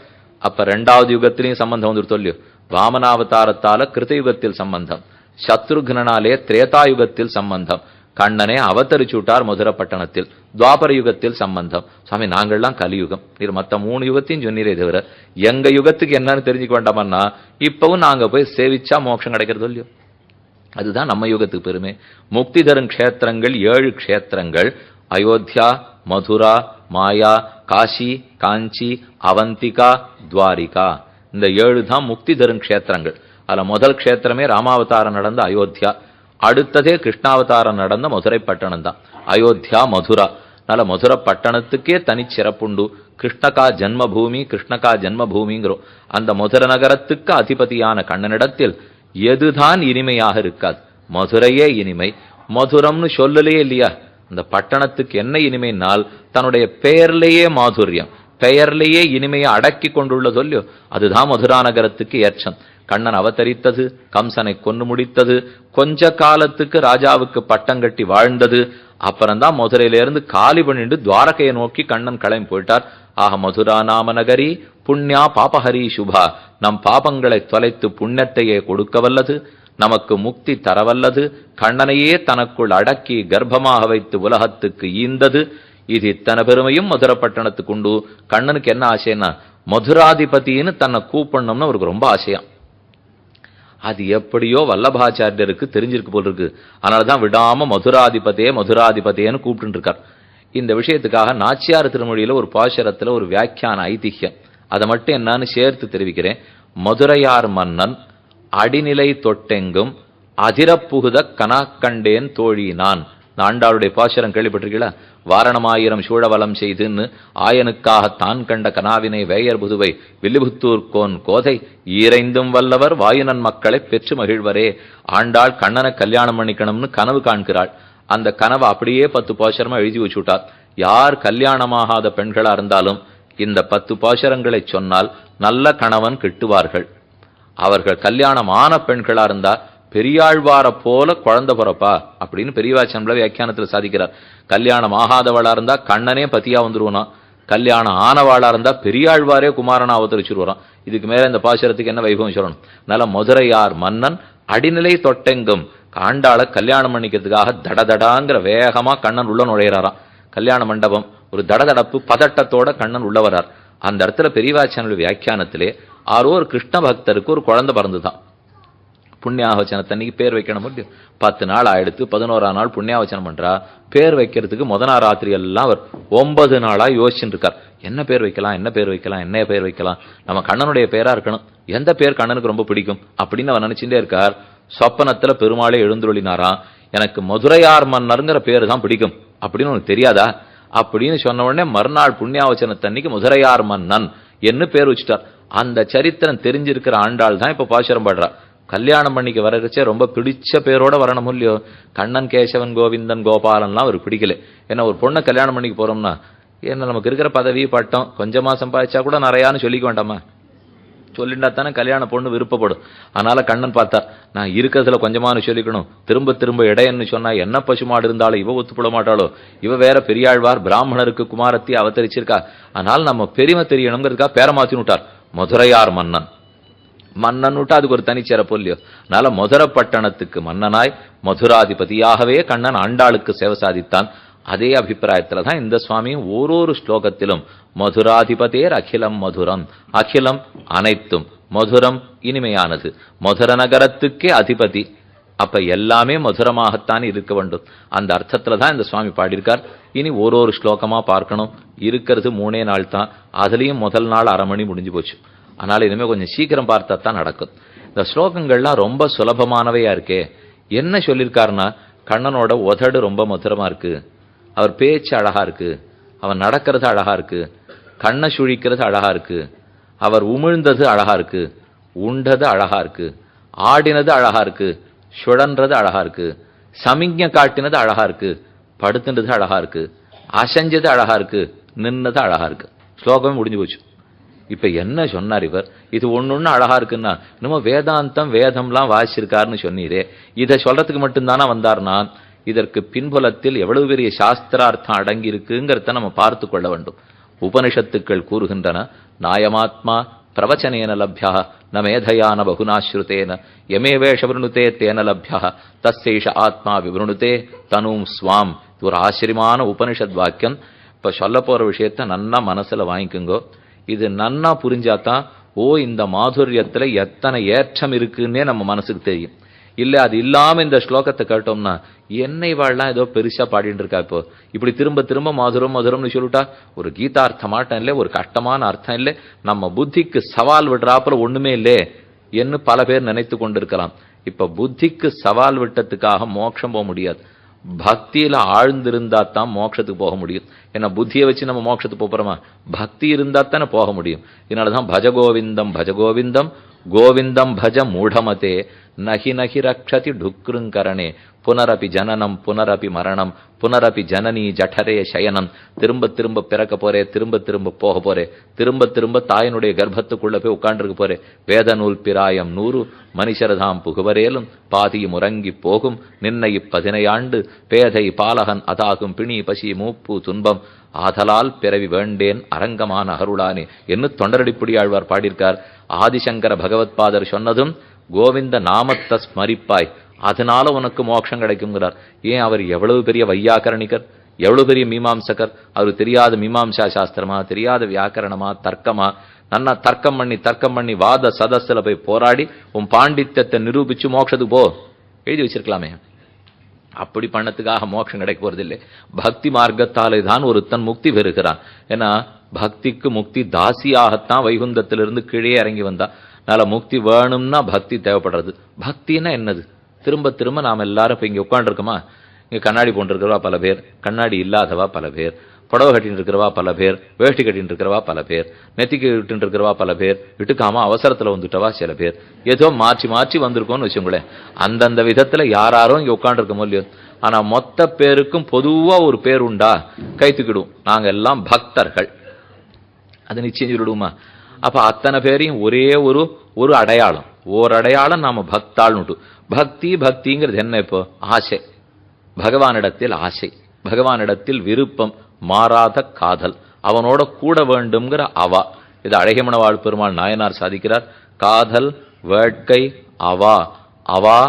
அப்ப 2வது யுகத்திலையும் சம்பந்தம் வந்துட்டு இல்லையோ. வாமனாவதாரத்தால கிருத்தயுகத்தில் சம்பந்தம், சத்ருகனாலே திரேதாயுகத்தில் சம்பந்தம், கண்ணனே அவதரிச்சுட்டார் மதுரை பட்டணத்தில், துவாபர யுகத்தில் சம்பந்தம். சுவாமி நாங்கள்லாம் கலியுகம், நீர் மற்ற 3 யுகத்தையும் சொன்னீரே தவிர எங்க யுகத்துக்கு என்னன்னு தெரிஞ்சுக்க வேண்டாமன்னா இப்பவும் நாங்க போய் சேவிச்சா மோட்சம் கிடைக்கிறது இல்லையோ. அதுதான் நம்ம யுகத்துக்கு பெருமை. முக்தி தரும் க்ஷேத்திரங்கள் 7 க்ஷேத்திரங்கள்: அயோத்தியா, மதுரா, மாயா, காஷி, காஞ்சி, அவந்திகா, துவாரிகா. இந்த 7 தான் முக்தி தரும் க்ஷேத்திரங்கள். அதுல முதல் க்ஷேத்திரமே ராமாவதாரம் நடந்த அயோத்தியா, அடுத்ததே கிருஷ்ணாவதாரம் நடந்த மதுரை பட்டணம் தான் அயோத்தியா மதுரா. அதனால மதுரை பட்டணத்துக்கே தனி சிறப்புண்டு. கிருஷ்ணகா ஜன்மபூமி, கிருஷ்ணகா ஜன்மபூமிங்கிறோம். அந்த மதுரை நகரத்துக்கு அதிபதியான கண்ணனிடத்தில் எதுதான் இனிமையாக இருக்காது? மதுரையே இனிமை. மதுரம்னு சொல்லலையே இல்லையா? அந்த பட்டணத்துக்கு என்ன இனிமைனால் தன்னுடைய பெயர்லேயே மாதுரியம், பெயர்லேயே இனிமையை அடக்கி கொண்டுள்ள சொல்லியோ, அதுதான் மதுரா நகரத்துக்கு ஏற்றம். கண்ணன் அவதரித்தது, கம்சனை கொன்னு முடித்தது, கொஞ்ச காலத்துக்கு ராஜாவுக்கு பட்டம் கட்டி வாழ்ந்தது, அப்புறம்தான் மதுரையிலிருந்து காலி பண்ணிட்டு துவாரகையை நோக்கி கண்ணன் கிளம்பி போயிட்டார். ஆக மதுரா நாம நகரி புண்ணியா பாபஹரி சுபா. நம் பாபங்களை தொலைத்து புண்ணியத்தையே கொடுக்க வல்லது, நமக்கு முக்தி தரவல்லது, கண்ணனையே தனக்குள் அடக்கி கர்ப்பமாக வைத்து உலகத்துக்கு ஈந்தது. இது இத்தனை பெருமையும் மதுரை பட்டணத்துக்கு உண்டு. கண்ணனுக்கு என்ன ஆசைன்னா மதுராதிபதினு தன்னை கூப்பிடணும்னு அவருக்கு ரொம்ப ஆசையாம். அது எப்படியோ வல்லபாச்சாரியருக்கு தெரிஞ்சிருக்கு போல் இருக்கு. அதனாலதான் விடாம மதுராதிபதியே மதுராதிபதியேன்னு கூப்பிட்டு இருக்கார். இந்த விஷயத்துக்காக நாச்சியார் திருமொழியில ஒரு பாசுரத்துல ஒரு வியாக்கியான ஐதிஹ்யம், அதை மட்டும் என்னன்னு சேர்த்து தெரிவிக்கிறேன். மதுரையார் மன்னன் அடிநிலை தொட்டெங்கும் அதிரப்புகுத கனாக்கண்டேன் தோழி நான். ஆண்டாளுடைய பாசுரம் கேள்விப்பட்டிருக்கீங்களா? வாரணமாயிரம் சூழவலம் செய்துன்னு ஆயனுக்காக தான் கண்ட கனாவினை வேயர் புதுவை வில்லிபுத்தூர் கோன் கோதை ஈரைந்தும் வல்லவர் வாயுனன் மக்களை பெற்று மகிழ்வரே. ஆண்டாள் கண்ணனை கல்யாணம் பண்ணிக்கணும்னு கனவு காண்கிறாள். அந்த கனவை அப்படியே 10 பாசுரமா எழுதி வச்சுட்டார். யார் கல்யாணமாகாத பெண்களா இருந்தாலும் இந்த 10 பாசுரங்களை சொன்னால் நல்ல கணவன் கிட்டுவார்கள். அவர்கள் கல்யாணம் ஆன பெண்களா இருந்தா பெரியாழ்வார போல குழந்தை பிறப்பா அப்படின்னு பெரியவாச்சன்ல வியாக்கியானத்துல சாதிக்கிறார். கல்யாணம் ஆகாதவளா இருந்தா கண்ணனே பத்தியா வந்துருவான், கல்யாணம் ஆனவாளா இருந்தா பெரியாழ்வாரே குமாரனா அவதரிச்சுருவான். இதுக்கு மேல இந்த பாசுரத்துக்கு என்ன வைபவம் சொல்லணும்? நல்ல மதுரையார் மன்னன் அடிநிலை தொட்டெங்கும் ஆண்டாளை கல்யாணம் பண்ணிக்கிறதுக்காக தடதடாங்கிற வேகமா கண்ணன் உள்ள நுழையிறாராம். கல்யாண மண்டபம் ஒரு தடதடப்பு பதட்டத்தோட கண்ணன் உள்ள வர்றார். அந்த இடத்துல பெரியவாச்சனுடைய வியாக்கியானத்திலே ஆரோ ஒரு கிருஷ்ண பக்தருக்கு ஒரு குழந்தை பிறந்துதான். புண்ணியாவச்சனத்தன்னைக்கு பேர் வைக்கணும் முடியும். 10 நாள் ஆயிடுத்து, 11ஆம் நாள் புண்ணியாவச்சனம் பண்றா. பேர் வைக்கிறதுக்கு முதல் ராத்திரி எல்லாம் அவர் 9 நாளா யோசிச்சுட்டு இருக்கார். என்ன பேர் வைக்கலாம், என்ன பேர் வைக்கலாம், என்ன பேர் வைக்கலாம், நம்ம கண்ணனுடைய பேரா இருக்கணும், எந்த பேர் கண்ணனுக்கு ரொம்ப பிடிக்கும் அப்படின்னு அவர் நினைச்சுட்டே இருக்கார். சொப்பனத்துல பெருமாளே எழுந்துருளினாராம், எனக்கு மதுரையார் மன்னருங்கிற பேரு தான் பிடிக்கும் அப்படின்னு உனக்கு தெரியாதா அப்படின்னு சொன்ன உடனே மறுநாள் புண்ணியாவச்சனத்தன்னைக்கு மதுரையார் மன்னன் என்ன பேர் வச்சுட்டார். அந்த சரித்திரம் தெரிஞ்சிருக்கிற ஆண்டாள் தான் இப்ப பாசுரம் பாடுறா. கல்யாணம் பண்ணிக்கு வரச்சே ரொம்ப பிடிச்ச பேரோட வரணும் இல்லையோ. கண்ணன், கேசவன், கோவிந்தன், கோபாலன்லாம் அவருக்கு பிடிக்கல. ஏன்னா ஒரு பொண்ணை கல்யாணம் பண்ணிக்கு போறோம்னா என்ன நமக்கு இருக்கிற பதவி பட்டம் கொஞ்சமா சம்பாதிச்சா கூட நிறையான்னு சொல்லிக்க வேண்டாமா, சொல்லிண்டா தானே கல்யாண பொண்ணு விருப்பப்படும். அதனால கண்ணன் பார்த்தா நான் இருக்கிறதுல கொஞ்சமானு சொல்லிக்கணும், திரும்ப திரும்ப இடையன்னு சொன்னா என்ன பசுமாடு இருந்தாலும் இவ ஒத்துப்பட மாட்டாளோ, இவ வேற பெரியாழ்வார் பிராமணருக்கு குமாரத்தி அவதரிச்சிருக்கா, அதனால நம்ம பெருமை தெரியணுங்கிறதுக்கா பேரை மாத்தி விட்டார் மதுரையார் மன்னன். மன்னன் விட்டா அதுக்கு ஒரு தனிச்சிறப்பு இல்லையோ. அதனால மதுரை பட்டணத்துக்கு மன்னனாய் மதுராதிபதியாகவே கண்ணன் ஆண்டாளுக்கு சேவை சாதித்தான். அதே அபிப்பிராயத்துல தான் இந்த சுவாமியும் ஓரொரு ஸ்லோகத்திலும் மதுராதிபதேர் அகிலம் மதுரம், அகிலம் அனைத்தும், மதுரம் இனிமையானது, மதுர நகரத்துக்கே அதிபதி, அப்ப எல்லாமே மதுரமாகத்தான் இருக்க வேண்டும். அந்த அர்த்தத்துல தான் இந்த சுவாமி பாடியிருக்கார். இனி ஒரு ஸ்லோகமா பார்க்கணும். இருக்கிறது 3 நாள் தான், அதுலயும் முதல் நாள் 1/2 மணி முடிஞ்சு போச்சு. அதனால இனிமே கொஞ்சம் சீக்கிரம் பார்த்தா தான் நடக்கும். இந்த ஸ்லோகங்கள்லாம் ரொம்ப சுலபமானவையா இருக்கே. என்ன சொல்லியிருக்காருன்னா, கண்ணனோட உதடு ரொம்ப மதுரமா இருக்கு, அவர் பேச்சு அழகா இருக்கு, அவர் நடக்கிறது அழகா இருக்கு, கண்ணை சுழிக்கிறது அழகா இருக்கு, அவர் உமிழ்ந்தது அழகா இருக்கு, உண்டது அழகா இருக்கு, ஆடினது அழகா இருக்கு, சுழன்றது அழகா இருக்கு, சமிஞ்ஞை காட்டினது அழகா இருக்கு, படுத்துனது அழகா இருக்கு, அசைஞ்சது அழகா இருக்கு, நின்னது அழகா இருக்கு. ஸ்லோகமே முடிஞ்சு போச்சு. இப்ப என்ன சொன்னார் இவர்? இது ஒண்ணு அழகா இருக்குன்னா இன்னும் வேதாந்தம் வேதம்லாம் வாசிச்சிருக்காருன்னு சொன்னீரே, இதை சொல்றதுக்கு மட்டும்தானா வந்தார்னா, இதற்கு பின்புலத்தில் எவ்வளவு பெரிய சாஸ்திரார்த்தம் அடங்கி இருக்குங்கிறத நம்ம பார்த்து கொள்ள வேண்டும். உபனிஷத்துக்கள் கூறுகின்றன, நாயமாத்மா பிரவச்சனேன லப்யா ந மேதையான பகுநாஸ்ருதேன யமே வேஷ விருணுதே தேன லப்யா தஸ்ஸேஷ ஆத்மா விவருணுதே தனும் ஸ்வாம். இது ஒரு ஆச்சரியமான உபனிஷத் வாக்கியம். இப்ப சொல்ல போற விஷயத்த நன்னா மனசுல வாங்கிக்குங்கோ. இது நன்னா புரிஞ்சாதான் இந்த மாதுரியத்துல எத்தனை ஏற்றம் இருக்குன்னே நம்ம மனசுக்கு தெரியும். இல்ல அது இல்லாம இந்த ஸ்லோகத்தை கேட்டோம்னா என்னை வாழலாம் ஏதோ பெருசா பாடிட்டு இருக்கா, இப்போ இப்படி திரும்ப திரும்ப மதுரம் மதுரம்னு சொல்லிட்டா ஒரு கீதார்த்தமாட்டம் இல்லை, ஒரு கஷ்டமான அர்த்தம் இல்லை, நம்ம புத்திக்கு சவால் விடுறாப்புல ஒண்ணுமே இல்லை என்று பல பேர் நினைத்து கொண்டிருக்கலாம். இப்ப புத்திக்கு சவால் விட்டதுக்காக மோட்சம் போக முடியாது. பக்தியில ஆழ்ந்திருந்தா தான் மோட்சத்துக்கு போக முடியும். ஏன்னா புத்தியை வச்சு நம்ம மோட்சத்துக்கு போறோமா, பக்தி இருந்தா தானே போக முடியும். இதனாலதான் பஜ கோவிந்தம் பஜ கோவிந்தம் கோவிந்தம் பஜ மூடமதே நகி நகி ரக்ஷதி டுக்ருங்கரணே புனரபி ஜனனம் புனரபி மரணம் புனரபி ஜனனி ஜடரே சயனம். திரும்ப திரும்ப பிறக்க போறே, திரும்ப திரும்ப போக போறே, திரும்ப திரும்ப தாயினுடைய கர்ப்பத்துக்குள்ள போய் உட்காண்டிருக்க போறே. வேத நூல் பிராயம் 100 மனுஷரதாம் புகுவரேலும் பாதியும் உறங்கி போகும் நின்னை 15 ஆண்டு பேதை பாலகன் அதாகும் பிணி பசி மூப்பு துன்பம் ஆதலால் பிறவி வேண்டேன் அரங்கமான அருளானே என்று தொண்டரடிப்புடி ஆழ்வார் பாடியிருக்கார். ஆதிசங்கர பகவத்பாதர் சொன்னதும் கோவிந்த நாமத்தை ஸ்மரிப்பாய், அதனால உனக்கு மோட்சம் கிடைக்குங்கிறார். ஏன் அவர் எவ்வளவு பெரிய வையாக்கரணிகர், எவ்வளவு பெரிய மீமாம்சகர். அவருக்கு தெரியாத மீமாம்சா சாஸ்திரமா, தெரியாத வியாக்கரணமா, தர்க்கமா, நன்னா தர்க்கம் பண்ணி வாத சதஸ்ல போய் போராடி உன் பாண்டித்யத்தை நிரூபிச்சு மோட்சத்துக்கு போ எழுதி வச்சிருக்கலாமே. அப்படி பண்ணத்துக்காக மோட்சம் கிடைக்க போறதில்லை. பக்தி மார்க்கத்தாலே தான் ஒருத்தன் முக்தி பெறுகிறான். ஏன்னா பக்திக்கு முக்தி தாசியாகத்தான் வைகுந்தத்திலிருந்து கீழே இறங்கி வந்தா. அதனால முக்தி வேணும்னா பக்தி தேவைப்படுறது. பக்தின்னா என்னது? திரும்ப திரும்ப நாம் எல்லாரும் இப்ப இங்க உட்காந்துருக்கோமா, இங்க கண்ணாடி போட்டுருக்கிறவா பல பேர், கண்ணாடி இல்லாதவா பல பேர், புடவை கட்டின்னு இருக்கிறவா பல பேர், வேஷ்டி கட்டின்னு இருக்கிறவா பல பேர், நெத்திக்கு விட்டு இருக்கிறவா பல பேர், விட்டுக்காம அவசரத்துல வந்துட்டவா சில பேர், ஏதோ மாற்றி மாற்றி வந்திருக்கோம்னு வச்சுங்களேன். அந்தந்த விதத்துல யாரும் இங்க உட்காந்துருக்கோமோ இல்லையோ. ஆனா மொத்த பேருக்கும் பொதுவா ஒரு பேர் உண்டா? கைத்துக்கிடுவோம், நாங்க எல்லாம் பக்தர்கள். அது நிச்சயம் சொல்லிடுவோமா? அப்ப அத்தனை பேரையும் ஒரே ஒரு அடையாளம், அடையாளம் நாம பக்தாள்னுட்டு. பக்திங்கிறது என்ன? இப்போ ஆசை, பகவானிடத்தில் ஆசை, பகவானிடத்தில் விருப்பம், மாறாத காதல், அவனோட கூட வேண்டும்ங்கிற அவா. இது அழகியமணவாழ் பெருமாள் நாயனார் சாதிக்கிறார். காதல் வேட்கை அவா. அவா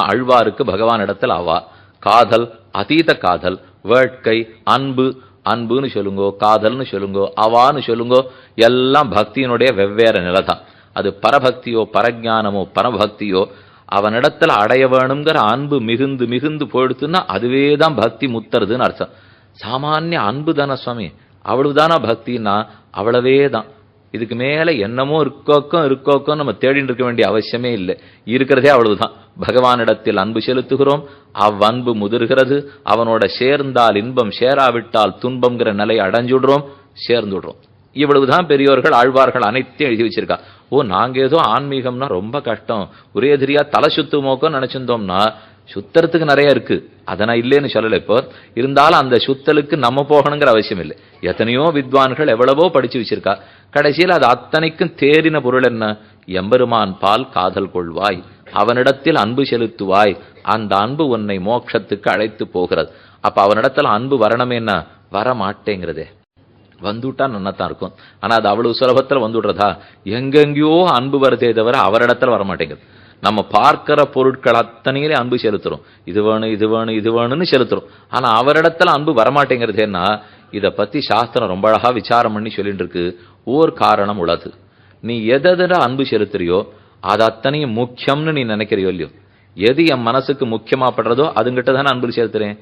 ஆழ்வாருக்கு பகவானிடத்தில் அவா. காதல் அதீத காதல், வேட்கை அன்பு, அன்புன்னு சொல்லுங்கோ, காதல்னு சொல்லுங்கோ, அவான்னு சொல்லுங்கோ, எல்லாம் பக்தியினுடைய வெவ்வேறு நிலைதான். அது பரபக்தியோ பரஜானமோ பரபக்தியோ அவனிடத்துல அடைய வேணுங்கிற அன்பு மிகுந்து மிகுந்து போயிடுத்துன்னா அதுவேதான் பக்தி முத்துறதுன்னு அர்த்தம். சாமானிய அன்பு தானே சுவாமி, அவ்வளவுதானா பக்தின்னா அவ்வளவே தான். இதுக்கு மேல என்னமோ இருக்கோக்கும் நம்ம தேடிட்டு இருக்க வேண்டிய அவசியமே இல்லை. இருக்கிறதே அவ்வளவுதான். பகவானிடத்தில் அன்பு செலுத்துகிறோம், அவ்வன்பு முதிர்கிறது, அவனோட சேர்ந்தால் இன்பம், சேராவிட்டால் துன்பம்ங்கிற நிலை அடைஞ்சுடுறோம், சேர்ந்துடுறோம். இவ்வளவுதான் பெரியோர்கள் ஆழ்வார்கள் அனைத்தையும் எழுதி வச்சிருக்கா. நாங்க ஏதோ ஆன்மீகம்னா ரொம்ப கஷ்டம், ஒரே எதிரியா தலை சுத்துமோக்கோ நினைச்சிருந்தோம்னா சுத்தறதுக்கு நிறைய இருக்கு, அதை நான் இல்லைன்னு சொல்லலை. இப்போ இருந்தாலும் அந்த சுத்தலுக்கு நம்ம போகணுங்கிற அவசியம் இல்லை. எத்தனையோ வித்வான்கள் எவ்வளவோ படிச்சு வச்சிருக்கா. கடைசியில் அது அத்தனைக்கும் தேறின பொருள் என்ன? எம்பெருமான் பால் காதல் கொள்வாய், அவனிடத்தில் அன்பு செலுத்துவாய், அந்த அன்பு உன்னை மோட்சத்துக்கு அழைத்து போகிறது. அப்ப அவனிடத்துல அன்பு வரணுமேன்னா வர மாட்டேங்கிறதே. வந்துட்டா நன்னாத்தான் இருக்கும், ஆனா அது அவ்வளவு சுலபத்துல வந்துடுறதா? எங்கெங்கயோ அன்பு வருதே தவிர அவரிடத்துல வரமாட்டேங்குது. நம்ம பார்க்கிற பொருட்கள் அத்தனையிலே அன்பு செலுத்துறோம், இது வேணும் இது வேணும் இது வேணும்னு செலுத்துறோம், ஆனா அவரிடத்துல அன்பு வரமாட்டேங்கிறதுன்னா இதை பத்தி சாஸ்திரம் ரொம்ப அழகா விசாரம் பண்ணி சொல்லிட்டு இருக்கு. ஓர் காரணம் உள்ளது. நீ எதிர அன்பு செலுத்துறியோ அது அத்தனையும் முக்கியம்னு நீ நினைக்கிறியோ இல்லையோ, எது என் மனசுக்கு முக்கியமா படுறதோ அதுங்கிட்ட தானே அன்பு செலுத்துறேன்.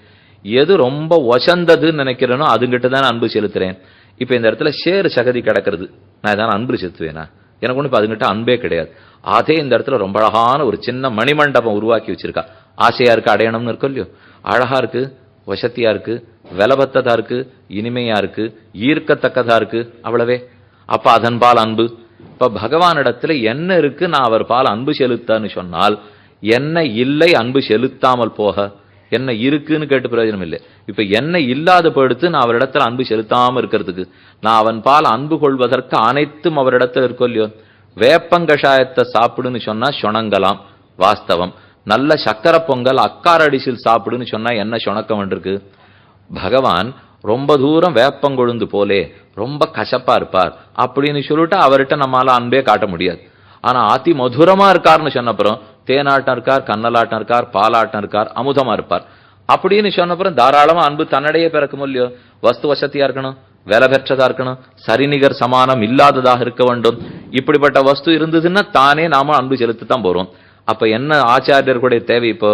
எது ரொம்ப ஒசந்ததுன்னு நினைக்கிறேனோ அதுங்கிட்ட தானே அன்பு செலுத்துறேன். இப்ப இந்த இடத்துல சேர் சகதி கிடக்கிறது, நான் ஏதாவது அன்பு செலுத்துவேனா? எனக்கு ஒண்ணு இப்ப அதுங்கிட்ட அன்பே கிடையாது. அதே இந்த இடத்துல ரொம்ப அழகான ஒரு சின்ன மணிமண்டபம் உருவாக்கி வச்சிருக்கா. ஆசையா இருக்கு, அடையணும்னு இருக்கும் இல்லையோ, அழகா இருக்கு, வசத்தியா இருக்கு, விலபத்ததா இருக்கு, இனிமையா இருக்கு, ஈர்க்கத்தக்கதா இருக்கு, அவ்வளவே. அப்ப அதன் பால் அன்பு. இப்ப பகவானிடத்துல என்ன இருக்கு நான் அவர் பால் அன்பு செலுத்தான்னு சொன்னால், என்ன இல்லை அன்பு செலுத்தாமல் போக, என்ன இருக்குன்னு கேட்டு பிரயோஜனம் இல்லை. இப்ப என்ன இல்லாத போயிடுத்து நான் அவரிடத்துல அன்பு செலுத்தாம இருக்கிறதுக்கு, நான் அவன் பால் அன்பு கொள்வதற்கு அனைத்தும் அவரிடத்துல இருக்கும் இல்லையோ. வேப்பங்கஷாயத்தை சாப்பிடுன்னு சொன்னா சொணங்கலாம், வாஸ்தவம். நல்ல சக்கரை பொங்கல் அக்காரடிசில் சாப்பிடுன்னு சொன்னா என்ன சொணக்கம் இருக்கு? பகவான் ரொம்ப தூரம் வேப்பங்கொழுந்து போலே ரொம்ப கசப்பா இருப்பார் அப்படின்னு சொல்லிட்டு அவர்கிட்ட நம்மளால அன்பே காட்ட முடியாது. ஆனா அதி மதுரமா இருக்காருன்னு சொன்னப்புறம் தேனாட்டம் இருக்கார், கண்ணலாட்டம் இருக்கார், பாலாட்டம் இருக்கார், அமுதமா இருப்பார் அப்படின்னு சொன்னப்புறம் தாராளமா அன்பு தன்னடையே பிறக்கும் இல்லையோ. வஸ்து வசதியா இருக்கணும், விலை பெற்றதா இருக்கணும், சரிநிகர் சமானம் இல்லாததாக இருக்க வேண்டும். இப்படிப்பட்ட வஸ்து இருந்ததுன்னா தானே நாம அன்பு செலுத்தத்தான் போறோம். அப்ப என்ன ஆச்சாரியர்களுடைய தேவை? இப்போ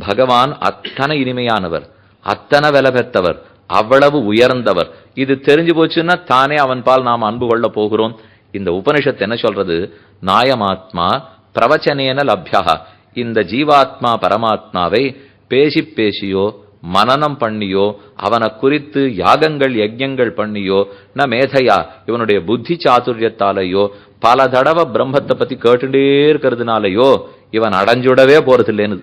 பகவான் அத்தனை இனிமையானவர், அத்தனை விலை பெற்றவர், அவ்வளவு உயர்ந்தவர், இது தெரிஞ்சு போச்சுன்னா தானே அவன் பால் நாம் அன்பு கொள்ள போகிறோம். இந்த உபனிஷத்து என்ன சொல்றது? நாயமாத்மா பிரவச்சனேன லப்யா. இந்த ஜீவாத்மா பரமாத்மாவை பேசி பேசியோ மனனம் பண்ணியோ அவனை குறித்து யாகங்கள் யஜ்ஞங்கள் பண்ணியோ ந மேதையா இவனுடைய புத்தி சாதுரியத்தாலேயோ பல தடவை பிரம்மத்தை பத்தி கேட்டுட்டே இருக்கிறதுனாலயோ இவன் அடைஞ்சுடவே போறது இல்லைன்னு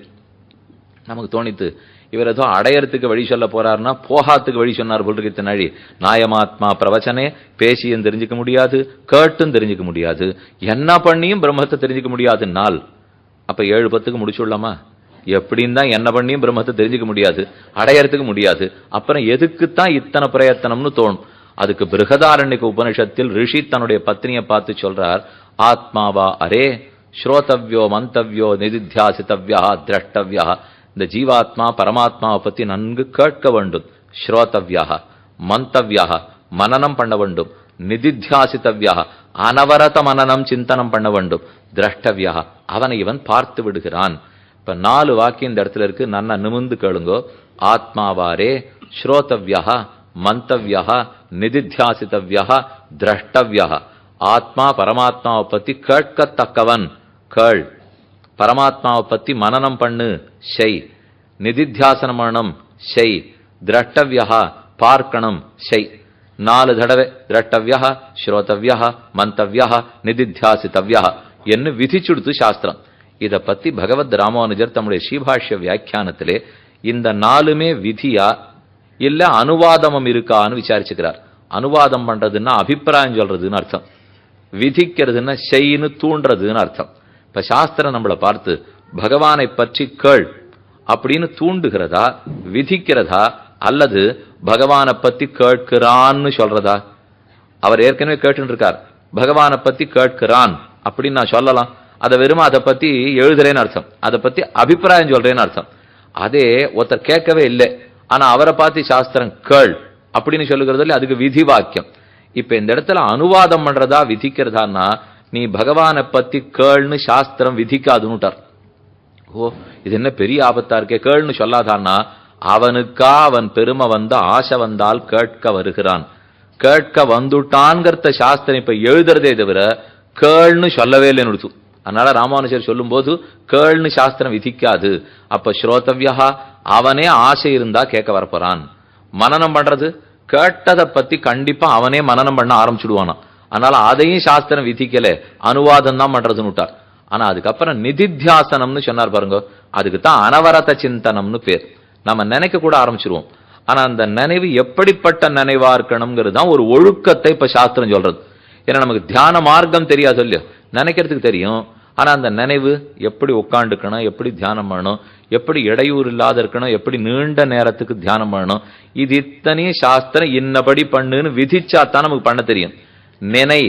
நமக்கு தோணித்து. இவர் ஏதோ அடையறதுக்கு வழி சொல்ல போறாருன்னா போகாத்துக்கு வழி சொன்னார் போல் இருக்கு. நழி நாயமாத்மா பிரவச்சனே பேசியும் தெரிஞ்சுக்க முடியாது, கேட்டும் தெரிஞ்சுக்க முடியாது, என்ன பண்ணியும் பிரம்மத்தை தெரிஞ்சுக்க முடியாது நாள். அப்ப 7-10க்கு முடிச்சுடலாமா? எப்படின்னு தான் என்ன பண்ணியும் பிரம்மத்தை தெரிஞ்சுக்க முடியாது, அடையறதுக்கு முடியாது, அப்புறம் எதுக்குத்தான் இத்தனை பிரயத்தனம்னு தோணும். அதுக்கு பிருகதாரண்யக உபனிஷத்தில் ரிஷி தன்னுடைய பத்னியை பார்த்து சொல்றார், ஆத்மாவா அரே ஸ்ரோதவ்யோ மந்தவ்யோ நிதித்தியாசித்தவ்யா திரஷ்டவ்யா. இந்த ஜீவாத்மா பரமாத்மாவை பத்தி நன்கு கேட்க வேண்டும், ஸ்ரோதவ்யா மந்தவ்யா மனனம் பண்ண வேண்டும், நிதித்தியாசித்தவ்யா அனவரத மனனம் சிந்தனம் பண்ண வேண்டும், திரஷ்டவ்யா அவனை இவன் பார்த்து விடுகிறான். இப்ப 4 வாக்கியம் இந்த இடத்துல இருக்கு, நன்னா நிமிந்து கேளுங்கோ. ஆத்மாவாரே ஸ்ரோதவ்யா மந்தவ்யா நிதித்தியாசித்தவ்யா திரஷ்டவ்யா. ஆத்மா பரமாத்மாவை பத்தி கேட்கத்தக்கவன் கேள், பரமாத்மாவை பத்தி மனனம் பண்ணு செய், நிதித்தியாசனம் பண்ணணும் செய், திரஷ்டவ்யா பார்க்கணும் செய். 4 தடவை திரஷ்டவ்யா ஸ்ரோதவ்யா மந்தவ்யா நிதித்தியாசித்தவ்யா என்று விதிச்சுடுத்து சாஸ்திரம். இதை பத்தி பகவத் ராமானுஜர் தம்முடைய ஸ்ரீபாஷ்ய வியாக்கியானத்திலே இந்த 4மே விதியா இல்ல அனுவாதமும் இருக்கான்னு விசாரிச்சுக்கிறார். அனுவாதம் பண்றதுன்னா அபிப்பிராயம் சொல்றதுன்னு அர்த்தம், விதிக்கிறதுன்னா செய்யின்னு தூண்டுறதுன்னு அர்த்தம். இப்ப சாஸ்திரம் நம்மளை பார்த்து பகவானை பற்றி கேள் அப்படின்னு தூண்டுகிறதா, விதிக்கிறதா, அல்லது பகவானை பத்தி கேட்கிறான்னு சொல்றதா? அவர் ஏற்கனவே கேட்டு இருக்கார், பகவானை பத்தி கேட்கிறான் அப்படின்னு நான் சொல்லலாம். அதை வெறும் அதை பத்தி எழுதுறேன்னு அர்த்தம், அதை பத்தி அபிப்பிராயம் சொல்றேன்னு அர்த்தம். அதே ஒருத்தர் கேட்கவே இல்லை, ஆனா அவரை பார்த்து சாஸ்திரம் கேள் அப்படின்னு சொல்லுகிறதுல அதுக்கு விதி வாக்கியம். இப்ப இந்த இடத்துல அனுவாதம் பண்றதா விதிக்கிறதான்னா, நீ பகவானை பத்தி கேள்னு சாஸ்திரம் விதிக்காதுன்னுட்டார். ஓ இது என்ன பெரிய ஆபத்தா இருக்கே, கேள்னு சொல்லாதான்னா, அவனுக்கா அவன் பெருமை வந்து ஆசை வந்தால் கேட்க வருகிறான், கேட்க வந்துட்டான்கிறத சாஸ்திரம் இப்ப எழுதுறதே தவிர கேள்னு சொல்லவே இல்லைன்னு கொடுத்து. அதனால ராமானுஜர் சொல்லும் போது கேள்னு சாஸ்திரம் விதிக்காது. அப்ப ஸ்ரோதவ்யா அவனே ஆசை இருந்தா கேட்க வரப்போறான். மனனம் பண்றது கேட்டதை பத்தி கண்டிப்பா அவனே மனனம் பண்ண ஆரம்பிச்சுடுவானா. அதனால அதையும் சாஸ்திரம் விதிக்கல, அனுவாதம் தான் பண்றதுன்னு விட்டார். ஆனா அதுக்கப்புறம் நிதித்தியாசனம்னு சொன்னார் பாருங்க, அதுக்கு தான் அனவரத சிந்தனம்னு பேர். நம்ம நினைக்க கூட ஆரம்பிச்சிருவோம். ஆனா அந்த நினைவு எப்படிப்பட்ட நினைவா இருக்கணுங்கிறது தான் ஒரு ஒழுக்கத்தை இப்ப சாஸ்திரம் சொல்றது. ஏன்னா நமக்கு தியான மார்க்கம் தெரியாது இல்லையோ, நினைக்கிறதுக்கு தெரியும். ஆனா அந்த நினைவு எப்படி உட்காந்துக்கணும், எப்படி தியானம் பண்ணணும், எப்படி இடையூறு இல்லாத இருக்கணும், எப்படி நீண்ட நேரத்துக்கு தியானம் பண்ணணும், இது இத்தனையும் சாஸ்திரம் இன்னபடி பண்ணுன்னு விதிச்சாத்தான் நமக்கு பண்ண தெரியும். நினை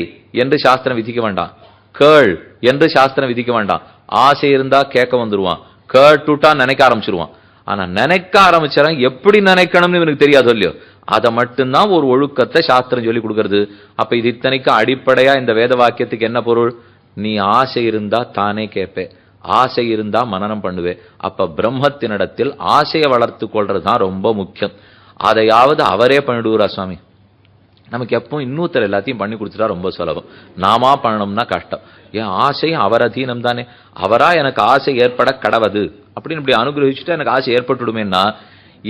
என்று சாஸ்திரம் விதிக்க வேண்டாம், கேள் என்று சாஸ்திரம் விதிக்க வேண்டாம். ஆசை இருந்தா கேட்க வந்துருவான், கேட்டுட்டா நினைக்க ஆரம்பிச்சிருவான். ஆனா நினைக்க ஆரம்பிச்சான் எப்படி நினைக்கணும்னு இவனுக்கு தெரியாது இல்லையோ, அதை மட்டும்தான் ஒரு ஒழுக்கத்தை சாஸ்திரம் சொல்லி கொடுக்கறது. அப்ப இது இத்தனைக்கு அடிப்படையா இந்த வேத வாக்கியத்துக்கு என்ன பொருள்? நீ ஆசை இருந்தா தானே கேட்பே, ஆசை இருந்தா மனனம் பண்ணுவே. அப்ப பிரம்மத்தினிடத்தில் ஆசையை வளர்த்து கொள்றதுதான் ரொம்ப முக்கியம். அதையாவது அவரே பண்ணிடுவாரா சுவாமி? நமக்கு எப்பவும் இன்னொருத்தர் எல்லாத்தையும் பண்ணி கொடுத்துட்டா ரொம்ப சுலபம், நாமா பண்ணணும்னா கஷ்டம். என் ஆசையும் அவர் அதீனம் தானே, அவரா எனக்கு ஆசை ஏற்பட கடவது அப்படின்னு இப்படி அனுகிரகிச்சுட்டு எனக்கு ஆசை ஏற்பட்டுடுமேன்னா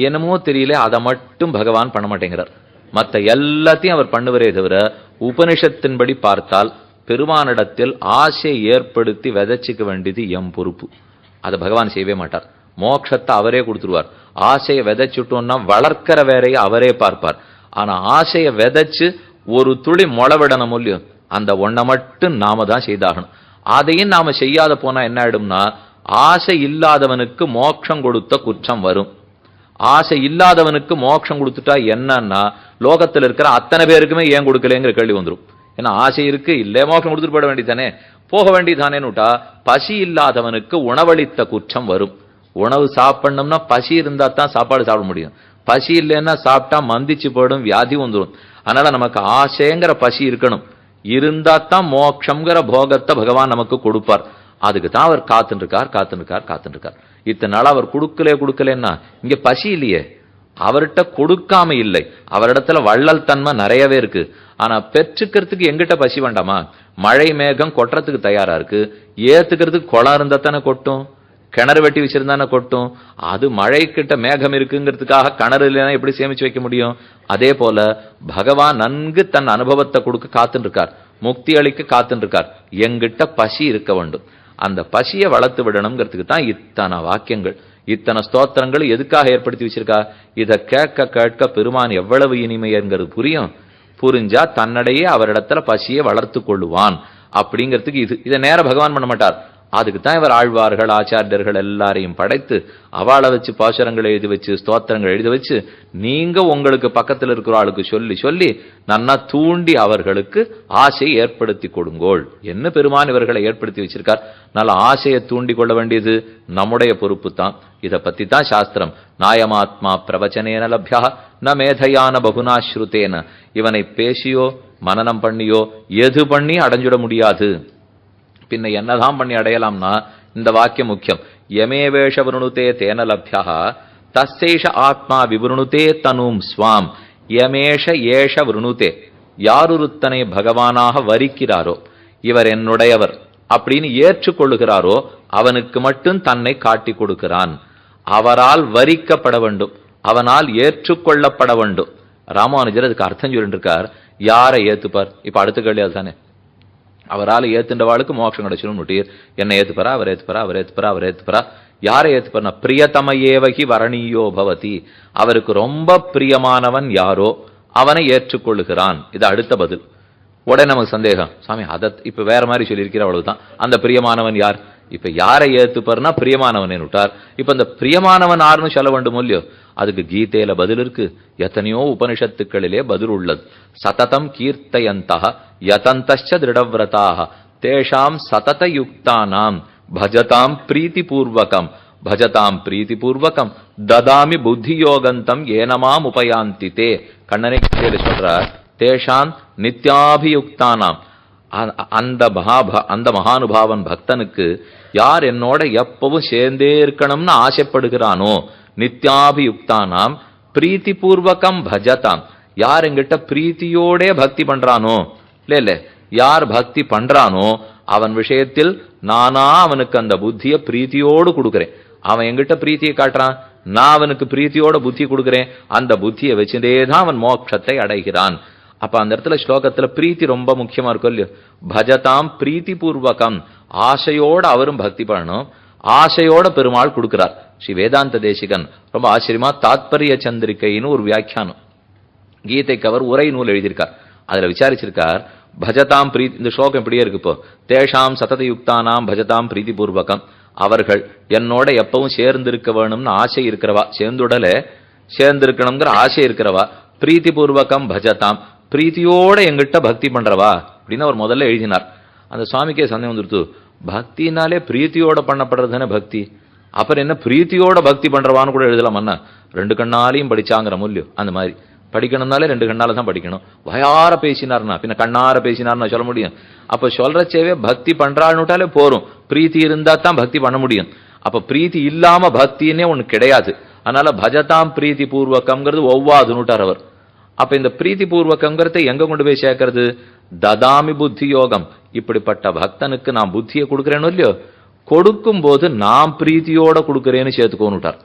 என்னமோ தெரியல, அதை மட்டும் பகவான் பண்ண மாட்டேங்கிறார். மற்ற எல்லாத்தையும் அவர் பண்ணுவரே தவிர உபனிஷத்தின்படி பார்த்தால் பெருமானிடத்தில் ஆசையை ஏற்படுத்தி விதைச்சிக்க வேண்டியது எம் பொறுப்பு. அதை பகவான் செய்யவே மாட்டார். மோட்சத்தை அவரே கொடுத்துருவார். ஆசையை விதைச்சுட்டோம்னா வளர்க்கிற வேறையை அவரே பார்ப்பார். ஆனா ஆசையை விதைச்சு ஒரு துளி முளவிடணும் இல்லையோ, அந்த ஒன்றை மட்டும் நாம தான் செய்தாகணும். அதையும் நாம செய்யாத போனா என்ன ஆயிடும்னா, ஆசை இல்லாதவனுக்கு மோட்சம் கொடுத்த குற்றம் வரும். ஆசை இல்லாதவனுக்கு மோட்சம் கொடுத்துட்டா என்னன்னா, லோகத்தில் இருக்கிற அத்தனை பேருக்குமே ஏன் கொடுக்கலங்கிற கேள்வி வந்துடும். ஏன்னா ஆசை இருக்கு, இல்ல மோட்சம் கொடுத்துட்டு போட வேண்டியதானே, போக வேண்டியதானேன்னு விட்டா பசி இல்லாதவனுக்கு உணவளித்த குற்றம் வரும். உணவு சாப்பிடணும்னா பசி இருந்தா தான் சாப்பாடு சாப்பிட முடியும். பசி இல்லைன்னா சாப்பிட்டா மந்திச்சு போயிடும், வியாதி வந்துடும். அதனால நமக்கு ஆசைங்கிற பசி இருக்கணும், இருந்தா தான் மோட்சம்ங்கிற போகத்தை பகவான் நமக்கு கொடுப்பார். அதுக்கு தான் அவர் காத்துருக்கார். இத்தனை நாள் அவர் கொடுக்கலன்னா இங்க பசி இல்லையே, அவர்கிட்ட கொடுக்காம இல்லை, அவரிடத்துல வள்ளல் தன்மை நிறையவே இருக்கு. ஆனா பெற்றுக்கிறதுக்கு எங்கிட்ட பசி வேண்டாமா? மழை மேகம் கொட்டுறதுக்கு தயாரா இருக்கு, ஏத்துக்கிறதுக்கு குளம் இருந்தா தானே கொட்டும், கிணறு வெட்டி வச்சிருந்தானே கொட்டும். அது மழை கிட்ட மேகம் இருக்குங்கிறதுக்காக கிணறு இல்லைன்னா எப்படி சேமிச்சு வைக்க முடியும்? அதே போல பகவான் நன்கு தன் அனுபவத்தை கொடுக்க காத்துட்டு இருக்கார், முக்தி அளிக்க காத்துட்டு இருக்கார். எங்கிட்ட பசி இருக்க வேண்டும், அந்த பசியை வளர்த்து விடணுங்கிறதுக்கு தான் இத்தனை வாக்கியங்கள், இத்தனை ஸ்தோத்திரங்கள் எதுக்காக ஏற்படுத்தி வச்சிருக்கா? இதை கேட்க கேட்க பெருமான் எவ்வளவு இனிமைங்கிறது புரியும். புரிஞ்சா தன்னடையே அவரிடத்துல பசியை வளர்த்து கொள்ளுவான். அப்படிங்கிறதுக்கு இதை நேர பகவான் பண்ண மாட்டார். அதுக்கு தான் இவர் ஆழ்வார்கள் ஆச்சாரியர்கள் எல்லாரையும் படைத்து அவளை வச்சு பாசுரங்களை எழுதி வச்சு ஸ்தோத்திரங்கள் எழுதி வச்சு நீங்க உங்களுக்கு பக்கத்தில் இருக்கிற ஆளுக்கு சொல்லி சொல்லி நன்னா தூண்டி அவர்களுக்கு ஆசையை ஏற்படுத்தி கொடுங்கோள் என்ன பெருமான் இவர்களை ஏற்படுத்தி வச்சிருக்கார். நல்ல ஆசையை தூண்டி கொள்ள வேண்டியது நம்முடைய பொறுப்பு தான். இதை பத்தி தான் சாஸ்திரம் நாயமாத்மா பிரவச்சனேன லப்யா ந மேதையான பகுனாஸ்ருதேன, இவனை பேசியோ மனனம் பண்ணியோ எது பண்ணி அடைஞ்சிட முடியாது. பின்ன என்னதான் பண்ணி அடையலாம்னா இந்த வாக்கியம் முக்கியம். யமேவேஷ விருணுதே தேன லப்யா தஸ்ஸேஷ ஆத்மா விவருணுதே தனும் ஸ்வாம். யமேஷ ஏஷ விருணுதே, யாருத்தனை பகவானாக வரிக்கிறாரோ, இவர் என்னுடையவர் அப்படின்னு ஏற்றுக்கொள்ளுகிறாரோ அவனுக்கு மட்டும் தன்னை காட்டி கொடுக்கிறான். அவரால் வரிக்கப்பட வேண்டும், அவனால் ஏற்றுக்கொள்ளப்பட வேண்டும். ராமானுஜர் அதுக்கு அர்த்தம் சொல்லிட்டு இருக்கார். யாரை ஏத்துப்பார்? இப்ப அடுத்த கேள்வி அதுதானே, அவரால் ஏத்துண்டவாளுக்கு மோட்சம் கிடைச்சிடும் நுட்டீர். என்ன ஏத்துப்பரா? அவர் ஏத்துப்பரா, அவர் ஏத்துப்பரா, அவர் ஏத்துப்பரா. யாரை ஏத்துப்பா? பிரியதமையேவகி வரணீயோ பவதி, அவருக்கு ரொம்ப பிரியமானவன் யாரோ அவனை ஏற்றுக்கொள்ளுகிறான். இது அடுத்த பதில். உடனே நமக்கு சந்தேகம், சாமி அதை இப்ப வேற மாதிரி சொல்லியிருக்கிற, அவ்வளவுதான். அந்த பிரியமானவன் யார்? இப்ப யாரை ஏத்துப்பார்னா பிரியமானவன் விட்டார். இப்ப இந்த பிரியமானவன் யாருன்னு சொல்ல வேண்டும் இல்லையோ, அதுக்கு கீதையில பதில் இருக்கு, எத்தனையோ உபனிஷத்துக்களிலே பதில் உள்ளது. சததம் கீர்த்தயந்தஹ யதந்தஸ்ச திருடவ்ரதாக தேஷாம் சதத யுக்தானாம் பஜதாம் பிரீதிபூர்வகம் பஜதாம் பிரீதிபூர்வகம் ததாமி புத்தியோகந்தம் ஏனமாம் உபயாந்தி தே. கண்ணனை கீதையில சொல்றார், தேஷாம் நித்யாபியுக்தானாம், அந்த மகானுபாவன் பக்தனுக்கு யார் என்னோட எப்பவும் சேர்ந்தே இருக்கணும்னு ஆசைப்படுகிறானோ, நித்யாபியுக்தானாம் பிரீத்தி பூர்வகம் பஜதாம், யார் எங்கிட்ட பிரீத்தியோட பக்தி பண்றானோ, இல்ல யார் பக்தி பண்றானோ அவன் விஷயத்தில் நானா அவனுக்கு அந்த புத்தியை பிரீத்தியோடு கொடுக்கிறேன். அவன் எங்கிட்ட பிரீத்தியை காட்டுறான், நான் அவனுக்கு பிரீத்தியோட புத்தி கொடுக்கிறேன். அந்த புத்தியை வச்சுட்டேதான் அவன் மோட்சத்தை அடைகிறான். அப்ப அந்த இடத்துல ஸ்லோகத்துல பிரீத்தி ரொம்ப முக்கியமா இருக்கும் இல்லையோ. பஜதாம் பிரீத்தி பூர்வகம், ஆசையோட அவரும் பக்தி பண்ணணும், ஆசையோட பெருமாள் கொடுக்கிறார். ஸ்ரீ வேதாந்த தேசிகன் ரொம்ப ஆச்சரியமா தாத்பரிய சந்திரிகைன்னு ஒரு வியாக்கியானம் கீதைக்கு அவர் உரை நூல் எழுதியிருக்கார். அதுல விசாரிச்சிருக்கார், பஜதாம் பிரீத்தி, இந்த ஸ்லோகம் இப்படியே இருக்கு. இப்போ தேஷாம் சததயுக்தானாம் பஜதாம் பிரீத்தி பூர்வகம், அவர்கள் என்னோட எப்பவும் சேர்ந்திருக்க வேணும்னு ஆசை இருக்கிறவா, சேர்ந்திருக்கணுங்கிற ஆசை இருக்கிறவா, பிரீத்தி பூர்வகம் பஜதாம், பிரீத்தியோட எங்கிட்ட பக்தி பண்றவா அப்படின்னு அவர் முதல்ல எழுதினார். அந்த சுவாமிக்கே சந்தேகம் வந்துருத்து, பக்தினாலே பிரீத்தியோட பண்ணப்படுறதுதானே பக்தி, அப்புறம் என்ன பிரீத்தியோட பக்தி பண்றவான்னு கூட எழுதலாம். அண்ணா ரெண்டு கண்ணாலையும் படிச்சாங்கிற மூல்யம் அந்த மாதிரி படிக்கணும்னாலே ரெண்டு கண்ணால தான் படிக்கணும். வயார பேசினார்னா பின்ன கண்ணார பேசினார்னா சொல்ல முடியும். அப்ப சொல்றச்சேவே பக்தி பண்றாள்னுட்டாலே போரும், பிரீத்தி இருந்தா தான் பக்தி பண்ண முடியும். அப்ப பிரீத்தி இல்லாம பக்தின்னே ஒண்ணு கிடையாது. அதனால பஜதாம் பிரீத்தி பூர்வகம்ங்கிறது ஒவ்வாதுன்னுட்டார் அவர். அப்ப இந்த பிரீத்தி பூர்வகம்ங்கிறத எங்க கொண்டு போய் சேர்க்கறது? ததாமி புத்தி யோகம், இப்படிப்பட்ட பக்தனுக்கு நான் புத்தியை கொடுக்கிறேன்னு இல்லையோ, கொடுக்கும் போது நான் பிரீத்தியோட கொடுக்கிறேன்னு சேர்த்துக்கோன்னுட்டார்.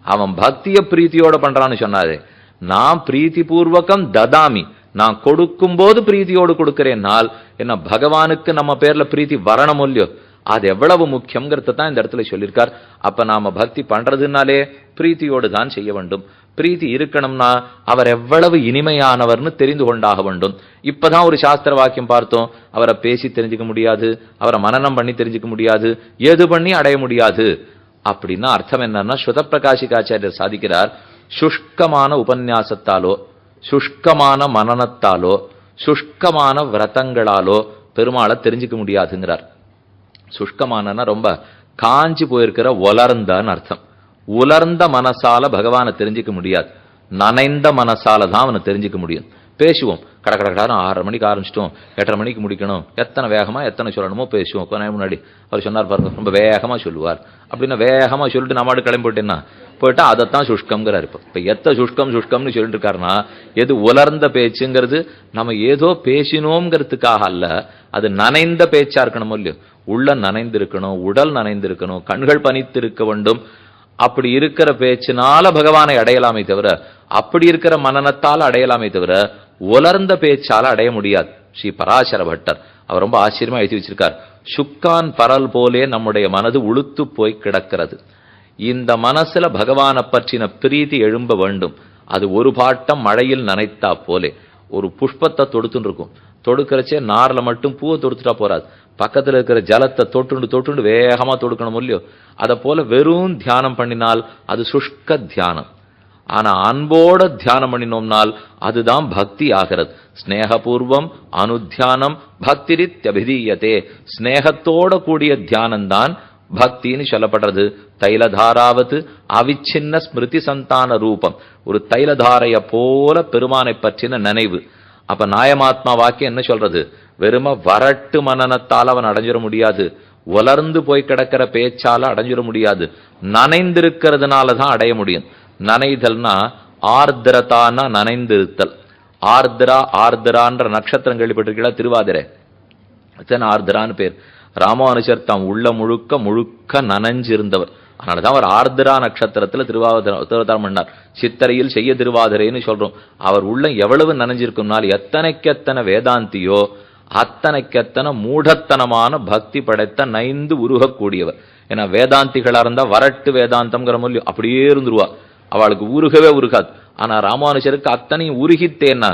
அவன் பக்திய பிரீத்தியோட பண்றான்னு சொன்னாரு, நான் பிரீத்தி பூர்வகம் ததாமி, நான் கொடுக்கும் போது பிரீத்தியோடு கொடுக்கிறேன்னால் என்ன பகவானுக்கு நம்ம பேர்ல பிரீத்தி வரணும் இல்லையோ, அது எவ்வளவு முக்கியங்கிறத தான் இந்த இடத்துல சொல்லியிருக்கார். அப்ப நாம பக்தி பண்றதுனாலே பிரீத்தியோடு தான் செய்ய வேண்டும். பிரீத்தி இருக்கணும்னா அவர் எவ்வளவு இனிமையானவர்னு தெரிந்து கொண்டாக வேண்டும். இப்பதான் ஒரு சாஸ்திர வாக்கியம் பார்த்தோம், அவரை பேசி தெரிஞ்சுக்க முடியாது, அவரை மனனம் பண்ணி தெரிஞ்சுக்க முடியாது, ஏது பண்ணி அடைய முடியாது. அப்படின்னா அர்த்தம் என்னன்னா, ஸ்ருத பிரகாசிகாச்சாரியர் சாதிக்கிறார், சுஷ்கமான உபன்யாசத்தாலோ, சுஷ்கமான மனனத்தாலோ, சுஷ்கமான விரதங்களாலோ பெருமாளை தெரிஞ்சுக்க முடியாதுங்கிறார். சுஷ்கமானன்னா ரொம்ப காஞ்சி போயிருக்கிற உலர்ந்தான்னு அர்த்தம். உலர்ந்த மனசால பகவானை தெரிஞ்சுக்க முடியாது, நனைந்த மனசால தான் அவனை தெரிஞ்சுக்க முடியும். பேசுவோம் கடற்கடாரம் 6:30 மணிக்கு ஆரம்பிச்சிட்டோம், 8:30 மணிக்கு முடிக்கணும், எத்தனை வேகமா எத்தனை சொல்லணுமோ பேசுவோம். கொஞ்ச நேரம் முன்னாடி அவர் சொன்னார் பாருங்க, ரொம்ப வேகமா சொல்லுவார். அப்படின்னா வேகமா சொல்லிட்டு நம்மாடு கிளம்பி போட்டேன்னா போயிட்டா அதைத்தான் சுஷ்கம்ங்கிறார். இப்ப எத்த சுஷ்கம்னு சொல்லிட்டு இருக்காருன்னா, எது உலர்ந்த பேச்சுங்கிறது நம்ம ஏதோ பேசினோங்கிறதுக்காக அல்ல, அது நனைந்த பேச்சா இருக்கணும் இல்லையோ. உள்ள நனைந்திருக்கணும், உடல் நனைந்திருக்கணும், கண்கள் பனித்து இருக்க வேண்டும். அப்படி இருக்கிற பேச்சினால பகவானை அடையலாமே தவிர, அப்படி இருக்கிற மனநத்தால் அடையலாமே தவிர உலர்ந்த பேச்சால அடைய முடியாது. ஸ்ரீ பராசர பட்டர் அவர் ரொம்ப ஆச்சரியமா எழுதி வச்சிருக்கார், சுக்கான் பரல் போலே நம்முடைய மனது உளுத்து போய் கிடக்கிறது. இந்த மனசுல பகவானை பற்றின பிரீதி எழும்ப வேண்டும். அது ஒரு பாட்டம் மழையில் நனைத்தா போலே. ஒரு புஷ்பத்தை தொடுத்துன்னு இருக்கும், தொடுக்கிறச்சே நார்ல மட்டும் பூவை தொடுத்துட்டா போறாது, பக்கத்துல இருக்கிற ஜலத்தை தொட்டுண்டு வேகமா தொடுக்கணும் இல்லையோ. அத போல வெறும் தியானம் பண்ணினால் அது சுஷ்க தியானம். ஆனா அன்போட தியானம் பண்ணினோம்னால் அதுதான் பக்தி ஆகிறது. ஸ்நேகபூர்வம் அனுத்தியானம் பக்திரித்யபிதீயதே, ஸ்நேகத்தோட கூடிய தியானம்தான் பக்தின்னு சொல்லப்படுறது. தைலதாராவத்து அவிச்சின்ன ஸ்மிருதி சந்தான ரூபம், ஒரு தைலதாரைய போல பெருமானை பற்றின நினைவு. அப்ப நாயமாத்மா வாக்கியம் என்ன சொல்றது? வெறும வரட்டு மனநத்தால் அவன் அடைஞ்சிட முடியாது, உலர்ந்து போய் கிடக்கிற பேச்சால அடைஞ்சிட முடியாது, நனைந்திருக்கிறதுனாலதான் அடைய முடியும். நனைதல்னா ஆர்திரதான்னா நனைந்திருத்தல். ஆர்திரான்ற நட்சத்திரம் கேள்விப்பட்டிருக்கீங்களா? திருவாதிரை ஆர்திரான்னு பேர். ராமானுஜர் தாம் உள்ள முழுக்க நனைஞ்சிருந்தவர். அதனாலதான் அவர் ஆர்திரா நட்சத்திரத்துல திருவாவதாரம் பண்ணார். சித்தரையில் செய்ய திருவாதிரைன்னு சொல்றோம். அவர் உள்ள எவ்வளவு நனைஞ்சிருக்கும்னால் எத்தனைக்கெத்தனை வேதாந்தியோ அத்தனைக்கெத்தனை மூடத்தனமான பக்தி படைத்த நைந்து உருகக்கூடியவர். ஏன்னா வேதாந்திகளா இருந்தா வரட்டு வேதாந்தம்ங்கிற மொழி அப்படியே இருந்துருவா, அவளுக்கு உருகவே உருகாது. ஆனா ராமானுஜருக்கு அத்தனையும் உருகித்தேன்னா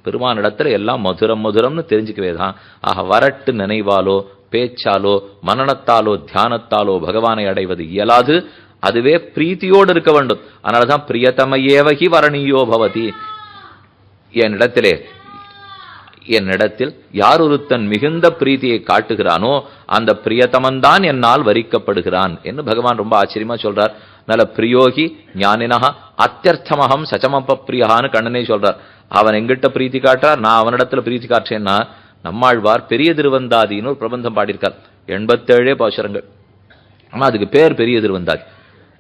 பெருமானிடத்துல எல்லாம் மதுரம்னு தெரிஞ்சுக்கவே தான். ஆக வரட்டு நினைவாலோ பேச்சாலோ மனநத்தாலோ தியானத்தாலோ பகவானை அடைவது இயலாது. அதுவே பிரீத்தியோடு இருக்க வேண்டும். அதனாலதான் பிரியதமையேவகி வரணீயோ பவதி. என்னிடத்தில் யார் ஒருத்தன் மிகுந்த பிரீத்தியை காட்டுகிறானோ அந்த பிரியதமன் தான் என்னால் வரிக்கப்படுகிறான் என்று பகவான் ரொம்ப ஆச்சரியமா சொல்றார். நல்ல பிரியோகி ஞானினஹா அத்தியர்த்தமகம் சச்சமப்ப பிரியான்னு கண்ணனே சொல்றார். அவன் எங்கிட்ட பிரீத்தி காட்டுறார், நான் அவனிடத்துல பிரீத்தி காட்டுறேன்னா நம்மாழ்வார் பெரிய திருவந்தாதின்னு ஒரு பிரபந்தம் பாடியிருக்கார். 87 பாசுரங்கள். ஆனா அதுக்கு பேர் பெரிய திருவந்தாதி.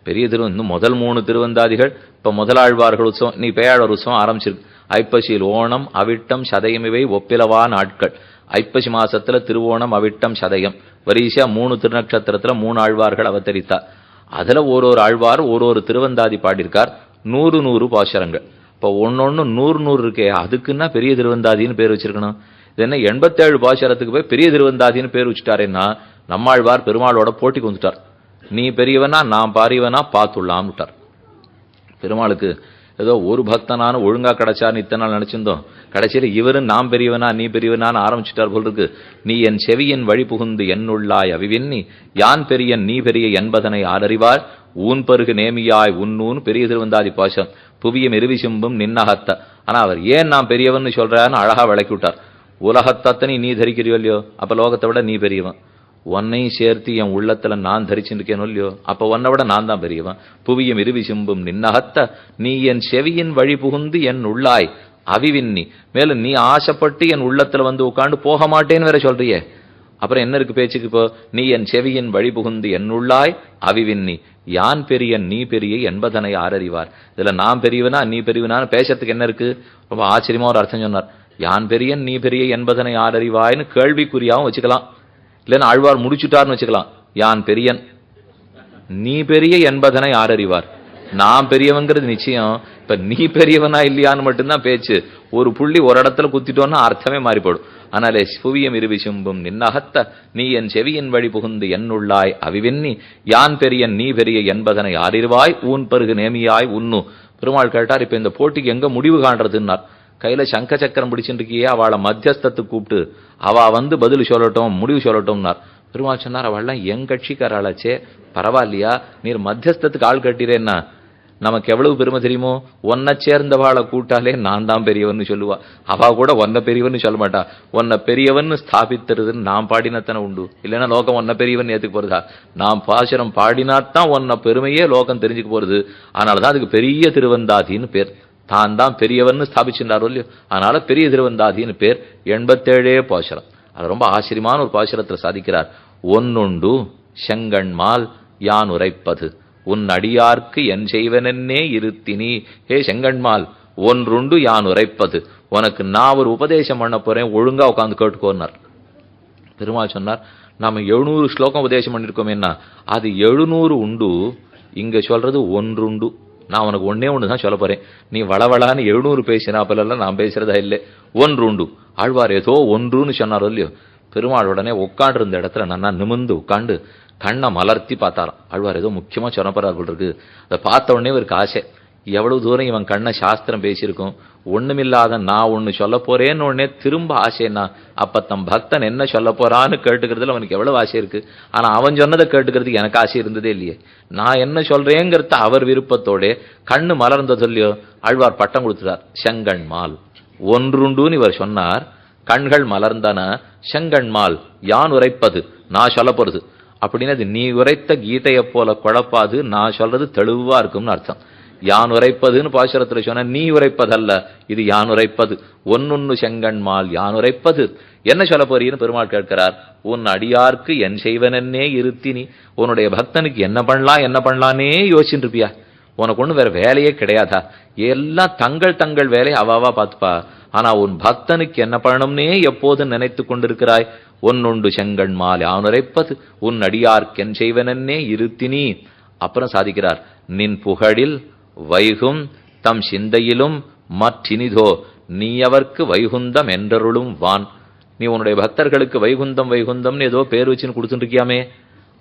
பெரிய இன்னும் முதல் 3 திருவந்தாதிகள் இப்ப முதலாழ்வார்கள் உற்சவம், நீ பேயாழ்வார் உற்சவம் ஆரம்பிச்சிருக்கு. ஐப்பசியில் ஓணம் அவிட்டம் சதயம் இவை ஒப்பிலவா நாட்கள். ஐப்பசி மாசத்துல திருவோணம் அவிட்டம் சதயம் வரிசையா 3 திருநட்சத்திரத்துல 3 ஆழ்வார்கள் அவதரித்தார். அதுல ஒரு ஆழ்வார் ஒரு திருவந்தாதி பாடியிருக்கார். 100 பாசுரங்கள். இப்ப ஒன்னொன்னு 100 இருக்கே, அதுக்குன்னா பெரிய திருவந்தாதின்னு பேர் வச்சிருக்கணும். இது என்ன 87 பாசுரத்துக்கு போய் பெரிய திருவந்தாதின்னு பேர் வச்சுட்டாருன்னா நம்மாழ்வார் பெருமாளோட போட்டிக்கு வந்துட்டார். நீ பெரியவனா நான் பாரியவனா பார்த்துள்ளான்னு விட்டார். பெருமாளுக்கு ஏதோ ஒரு பக்தனான ஒழுங்கா கிடைச்சான்னு இத்தனை நாள் நினைச்சிருந்தோம். கடைசியில் இவரும் நான் பெரியவனா நீ பெரியவனான்னு ஆரம்பிச்சுட்டார் போல் இருக்கு. நீ என் செவியின் வழி புகுந்து என்னுள்ளாய் அவிவின்னி யான் பெரியன் நீ பெரிய என்பதனை ஆரறிவார் ஊன் பருகு நேமியாய் உன்னூன் பெரிய திருவந்தாதி பாசம் புவியும் இருவிசும்பும் நின்னகத்த. ஆனா அவர் ஏன் நான் பெரியவன் சொல்றாருன்னு அழகா விளக்கி விட்டார். உலகத்தத்தனை நீ தரிக்கிறியோ இல்லையோ, அப்ப லோகத்தை விட நீ பெரியவன். உன்னையும் சேர்த்து என் உள்ளத்துல நான் தரிச்சுருக்கேனோ இல்லையோ, அப்ப உன்னை விட நான் தான் பெரியவன். புவியும் இருவிசும்பும் நின்னகத்த நீ என் செவியின் வழி புகுந்து என் உள்ளாய் அவிவின்னி. மேலும் நீ ஆசைப்பட்டு என் உள்ளத்துல வந்து உட்காந்து போக மாட்டேன்னு வேற சொல்றியே, அப்புறம் என்ன இருக்கு பேச்சுக்கு? இப்போ நீ என் செவியின் வழி புகுந்து என் உள்ளாய் அவிவின்னி யான் பெரிய நீ பெரிய என்பதனை ஆரறிவார். இதுல நான் பெரியவனா நீ பெரியவனான்னு பேசறதுக்கு என்ன இருக்கு? ரொம்ப ஆச்சரியமா ஒரு அர்த்தம் சொன்னார். யான் பெரியன் நீ பெரிய என்பதனை ஆரறிவாய்னு கேள்விக்குறியாவும் வச்சுக்கலாம், இல்லைன்னா ஆழ்வார் முடிச்சுட்டார்னு வச்சுக்கலாம். யான் பெரியன் நீ பெரிய என்பதனை ஆரறிவார். நான் பெரியவங்கிறது நிச்சயம். இப்ப நீ பெரியவனா இல்லையான்னு மட்டும்தான் பேச்சு. ஒரு புள்ளி ஒரு இடத்துல குத்திட்டோம்னா அர்த்தமே மாறிப்படும். ஆனாலே புவியம் இருவிசும்பும் நின்னகத்த நீ என் செவியின் வழி புகுந்து என்னுள்ளாய் அவிவென்னி யான் பெரியன் நீ பெரிய என்பதனை ஆறிவாய் ஊன் பருகு நேமியாய் உன்னு. பெருமாள் கேட்டார், இப்ப இந்த போட்டிக்கு எங்க முடிவு காண்றதுன்னார். கையில சங்க சக்கரம் பிடிச்சுருக்கியே, அவளை மத்தியஸ்தத்துக்கு கூப்பிட்டு அவ பதில் சொல்லட்டும் முடிவு சொல்லட்டும்னார். பெருமாள் சொன்னார், அவள்லாம் என் கட்சிக்காராளாச்சே, பரவாயில்லையா, நீர் மத்தியஸ்தத்துக்கு ஆள் கட்டிறேன்னா நமக்கு எவ்வளவு பெருமை தெரியுமோ. ஒன்னை சேர்ந்தவாளை கூட்டாலே நான் தான் பெரியவன்னு சொல்லுவா. அவ கூட ஒன்ன பெரியவன்னு சொல்ல மாட்டா. ஒன்ன பெரியவன்னு ஸ்தாபித்துறதுன்னு நான் பாடினத்தானே உண்டு, இல்லைன்னா லோகம் ஒன்ன பெரியவன் ஏத்துக்கு போறதா? நான் பாசுரம் பாடினாத்தான் ஒன்ன பெருமையே லோகம் தெரிஞ்சுக்க போறது. அதனாலதான் அதுக்கு பெரிய திருவந்தாதின்னு பேர். தான் தான் பெரியவன்னு ஸ்தாபிச்சுட்டாரோ இல்லையோ, அதனால பெரிய திருவந்தாதின்னு பேர். 87 பாசுரம். அது ரொம்ப ஆச்சரியமான ஒரு பாசுரத்துல சாதிக்கிறார். ஒன்னுண்டு செங்கண்மால் யான் உரைப்பது உன் அடியார்க்கு என் செய்வனே இருத்தினி. ஹே செங்கண்மால், ஒன்றுண்டு யான் உரைப்பது, உனக்கு நான் ஒரு உபதேசம் பண்ண போறேன், ஒழுங்கா உட்காந்து கேட்டுக்கோன்னார். பெருமாள் சொன்னார், நாம 700 ஸ்லோகம் உபதேசம் பண்ணிருக்கோம், என்ன அது 700 உண்டு, இங்க சொல்றது ஒன்றுண்டு. நான் உனக்கு ஒன்னே ஒண்ணுதான் சொல்ல போறேன். நீ வளவளான்னு 700 பேசினா அப்பெல்லாம் நான் பேசுறதா இல்லை. ஒன்றுண்டு. ஆழ்வார் ஏதோ ஒன்றுன்னு சொன்னாரோ இல்லையோ, பெருமாள் உடனே உட்காண்டு இருந்த இடத்துல நான் நிமிர்ந்து உட்காண்டு கண்ணை மலர்த்தி பார்த்தாராம். ஆழ்வார் ஏதோ முக்கியமா சொன்னப்பறார்கள் இருக்கு. அதை பார்த்த உடனே இவருக்கு ஆசை, எவ்வளவு தூரம் இவன் கண்ணை சாஸ்திரம் பேசியிருக்கும், ஒண்ணுமில்லாத நான் ஒண்ணு சொல்ல போறேன்னு உடனே திரும்ப ஆசைன்னா, அப்ப தம் பக்தன் என்ன சொல்ல போறான்னு கேட்டுக்கிறதுல அவனுக்கு எவ்வளவு ஆசை இருக்கு. ஆனா அவன் சொன்னதை கேட்டுக்கிறதுக்கு எனக்கு ஆசை இருந்ததே இல்லையே. நான் என்ன சொல்றேங்கிறத அவர் விருப்பத்தோட கண்ணு மலர்ந்த சொல்லியோ ஆழ்வார் பட்டம் கொடுத்துட்டார். செங்கண்மால் ஒன்றுண்டுன்னு இவர் சொன்னார். கண்கள் மலர்ந்தன. செங்கண்மால் யான் உரைப்பது, நான் சொல்ல போறது அப்படின்னு, அது நீ உரைத்த கீதையை போல குழப்பாது, நான் சொல்றது தெளிவா இருக்கும்னு அர்த்தம். யான் உரைப்பதுன்னு பாசுரத்துல சொன்ன, நீ உரைப்பதல்ல, இது யான் உரைப்பது. ஒன்னொன்னு செங்கண்மால் யான் உரைப்பது. என்ன சொல்ல போறீன்னு பெருமாள் கேட்கிறார். உன் அடியார்க்கு என் செய்வனே இருத்தினி, உன்னுடைய பக்தனுக்கு என்ன பண்ணலான்னே யோசிச்சுட்டு இருப்பியா? உனக்கு ஒண்ணு வேற வேலையே கிடையாதா? எல்லாம் தங்கள் தங்கள் வேலையை அவாவா பார்த்துப்பா. ஆனா உன் பக்தனுக்கு என்ன பண்ணணும்னே எப்போது நினைத்து கொண்டிருக்கிறாய். ஒன்னுண்டு செங்கண்மால் யான் உரைப்பது உன் அடியார்க்கென் செய்வனே இருத்தினி. அப்புறம் சாதிக்கிறார், நின் புகழில் வைகும் தம் சிந்தையிலும் மற்றினிதோ நீ அவர்க்கு வைகுந்தம் என்றருளும் வான். நீ உன்னுடைய பக்தர்களுக்கு வைகுந்தம் வைகுந்தம்னு ஏதோ பேர் வச்சுன்னு கொடுத்துட்டு இருக்கியாமே.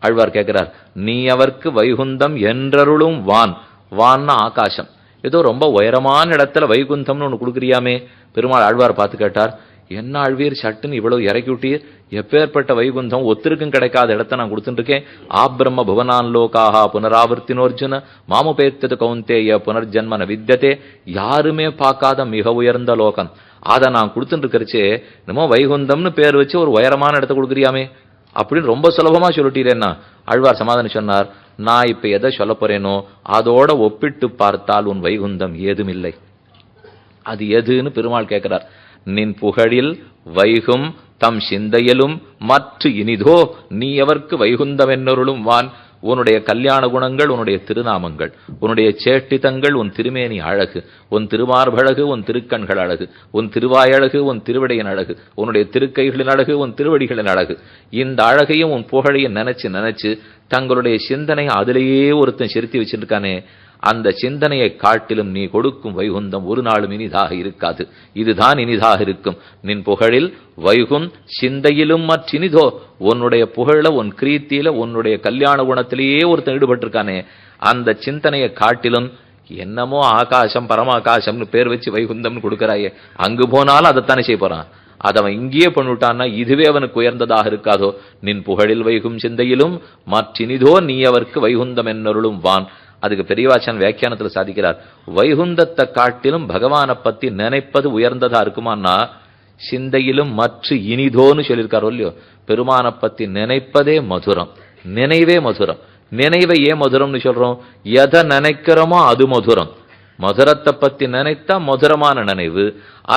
ஆழ்வார் கேட்கிறார், நீ அவர்க்கு வைகுந்தம் என்றருளும் வான். வான்னா ஆகாசம், ஏதோ ரொம்ப உயரமான இடத்துல வைகுந்தம்னு ஒண்ணு கொடுக்குறியாமே. பெருமாள் ஆழ்வார் பார்த்து கேட்டார், என்ன ஆழ்வீர் சட்டுன்னு இவ்வளவு இறக்கி விட்டீர்? எப்பேற்பட்ட வைகுந்தம், ஒத்திருக்கும் கிடைக்காத இடத்த நான் கொடுத்துட்டு இருக்கேன். ஆப்ரம்ம புவனான் லோகாஹா புனராவர்த்தினோர்ஜுன மாமுபேர்த்தது கௌந்தேய புனர்ஜன்மன வித்தியதே. யாருமே பார்க்காத மிக உயர்ந்த லோகம், அதை நான் கொடுத்துட்டு இருக்கிறச்சே என்னமோ வைகுந்தம்னு பேர் வச்சு ஒரு உயரமான இடத்த கொடுக்குறியாமே அப்படின்னு ரொம்ப சுலபமா சொல்லிட்டீரேன்னா. ஆழ்வார் சமாதானம் சொன்னார், நான் இப்ப எதை சொல்ல போறேனோ அதோட ஒப்பிட்டு பார்த்தால் உன் வைகுந்தம் ஏதும் இல்லை. அது எதுன்னு பெருமாள் கேட்கிறார். நின் புகழில் வைகும் தம் சிந்தையிலும் மற்ற இனிதோ நீ எவர்க்கு வைகுந்தமென்னொருளும் வான். உன்னுடைய கல்யாண குணங்கள், உன்னுடைய திருநாமங்கள், உன்னுடைய சேட்டிதங்கள், உன் திருமேனி அழகு, உன் திருமார்பழகு, உன் திருக்கண்கள் அழகு, உன் திருவாயழகு, உன் திருவிடையின் அழகு, உன்னுடைய திருக்கைகளின் அழகு, உன் திருவடிகளின் அழகு, இந்த அழகையும் உன் புகழையும் நினைச்சு நினைச்சு தங்களுடைய சிந்தனை அதிலேயே ஒருத்தன் செலுத்தி வச்சிருக்கானே, அந்த சிந்தனையை காட்டிலும் நீ கொடுக்கும் வைகுந்தம் ஒரு நாளும் இனிதாக இருக்காது. இதுதான் இனிதாக இருக்கும். நின் புகழில் வைகும் சிந்தையிலும் மற்றினிதோ. உன்னுடைய புகழ, உன் கிரீத்தியில, உன்னுடைய கல்யாண குணத்திலேயே ஒருத்தன் ஈடுபட்டிருக்கானே, அந்த சிந்தனையை காட்டிலும் என்னமோ ஆகாசம் பரமாகாசம்னு பேர் வச்சு வைகுந்தம்னு கொடுக்கறாயே, அங்கு போனாலும் அதைத்தானே செய்ய போறான். அதை அவன் இங்கேயே பண்ணிவிட்டான்னா இதுவே அவனுக்கு உயர்ந்ததாக இருக்காதோ. நின் புகழில் வைகும் சிந்தையிலும் மற்றினிதோ நீ அவர்க்கு வைகுந்தம் என்னருளும் வான். அதுக்கு பெரியவாச்சான் வியாக்கியானத்துல சாதிக்கிறார், வைகுந்தத்தை காட்டிலும் பகவானை பத்தி நினைப்பது உயர்ந்ததா இருக்குமான்னா சிந்தையிலும் மற்ற இனிதோன்னு சொல்லியிருக்காரோ இல்லையோ. பெருமானை பத்தி நினைப்பதே மதுரம், நினைவே மதுரம். நினைவை ஏன் மதுரம்னு சொல்றோம்? எதை நினைக்கிறோமோ அது மதுரம். மதுரத்தை பத்தி நினைத்தா மதுரமான நினைவு.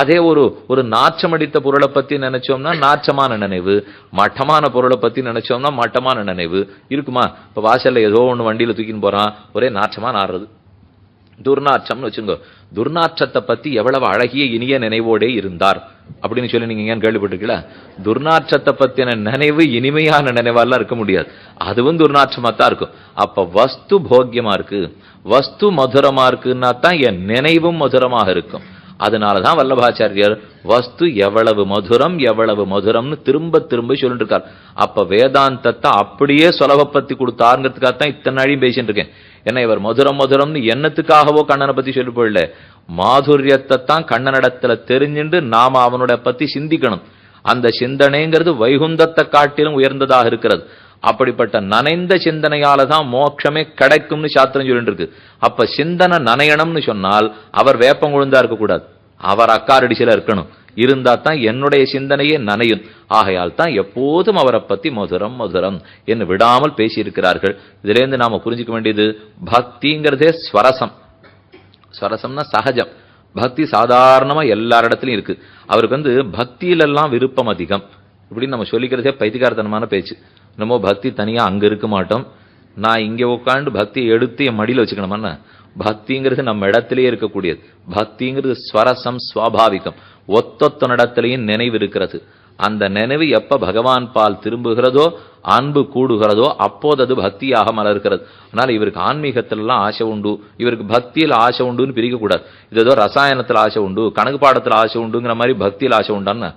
அதே ஒரு நாச்சமடித்த பொருளை பத்தி நினைச்சோம்னா நாச்சமான நினைவு. மட்டமான பொருளை பத்தி நினைச்சோம்னா மட்டமான நினைவு இருக்குமா? இப்ப வாசல்ல ஏதோ ஒண்ணு வண்டியில தூக்கின்னு போறான், ஒரே நாச்சமா நாடுறது, துர்நாற்றம்னு வச்சுங்க. துர்நாற்றத்தை பத்தி எவ்வளவு அழகிய இனிய நினைவோடே இருந்தார் அப்படின்னு சொல்லி நீங்க ஏன் கேள்விப்பட்டிருக்கீங்களா? துர்நாற்றத்தை பத்தின நினைவு இனிமையான நினைவாலாம் இருக்க முடியாது, அதுவும் துர்நாற்றமா தான் இருக்கும். அப்ப வஸ்து போக்கியமா இருக்கு, வஸ்து மதுரமா இருக்குன்னா தான் என் நினைவும் மதுரமாக இருக்கும். அதனாலதான் வல்லபாச்சாரியர் வஸ்து எவ்வளவு மதுரம் எவ்வளவு மதுரம்னு திரும்ப திரும்ப சொல்லிட்டு இருக்கார். அப்ப வேதாந்தத்தை அப்படியே சுலபப்படுத்தி கொடுத்தாருங்கிறதுக்காகத்தான் இத்தனை நாளையும் பேசிட்டு இருக்கேன். ஏன்னா இவர் மதுரம் மதுரம்னு என்னத்துக்காகவோ கண்ணனை பத்தி சொல்லி போயிடல, மாதுரியத்தை தான் கண்ணனிடத்துல தெரிஞ்சுட்டு நாம அவனோட பத்தி சிந்திக்கணும். அந்த சிந்தனைங்கிறது வைகுந்தத்தை காட்டிலும் உயர்ந்ததாக இருக்கிறது. அப்படிப்பட்ட நனைந்த சிந்தனையால தான் மோட்சமே கிடைக்கும்னு சாஸ்திரம் சொல்லிட்டு இருக்கு. அப்ப சிந்தனை நனையணும்னு சொன்னால் அவர் வேப்பங்குழுந்தா இருக்கக்கூடாது, அவர் அக்காரடிசில இருக்கணும். இருந்தா தான் என்னுடைய சிந்தனையே நனையும். ஆகையால் தான் எப்போதும் அவரை பத்தி மதுரம் மதுரம் என்று விடாமல் பேசியிருக்கிறார்கள். இதுல இருந்து நாம புரிஞ்சுக்க வேண்டியது, பக்திங்கிறதே ஸ்வரசம். ஸ்வரசம்னா சகஜம். பக்தி சாதாரணமா எல்லாரிடத்திலும் இருக்கு. அவருக்கு பக்தியிலெல்லாம் விருப்பம் அதிகம் இப்படின்னு நம்ம சொல்லிக்கிறதே பைத்தியகாரத்தனமான பேச்சு. நம்ம பக்தி தனியா அங்க இருக்க மாட்டோம், நான் இங்க உட்காந்து பக்தியை எடுத்து என் மடியில வச்சுக்கணுமா? பக்திங்கிறது நம்ம இடத்திலேயே இருக்கக்கூடியது. பக்திங்கிறது ஸ்வரசம், சுவாபாவிகம். ஒத்தொத்தனிடத்திலையும் நினைவு இருக்கிறது. அந்த நினைவு எப்ப பகவான் பால் திரும்புகிறதோ, அன்பு கூடுகிறதோ, அப்போது அது பக்தியாக மலர்கிறது. அதனால இவருக்கு ஆன்மீகத்திலாம் ஆசை உண்டு, இவருக்கு பக்தியில் ஆசை உண்டுன்னு பிரிக்க கூடாது. இது ஏதோ ரசாயனத்தில் ஆசை உண்டு, கணக்கு பாடத்தில் ஆசை உண்டுங்கிற மாதிரி பக்தியில் ஆசை உண்டான்னு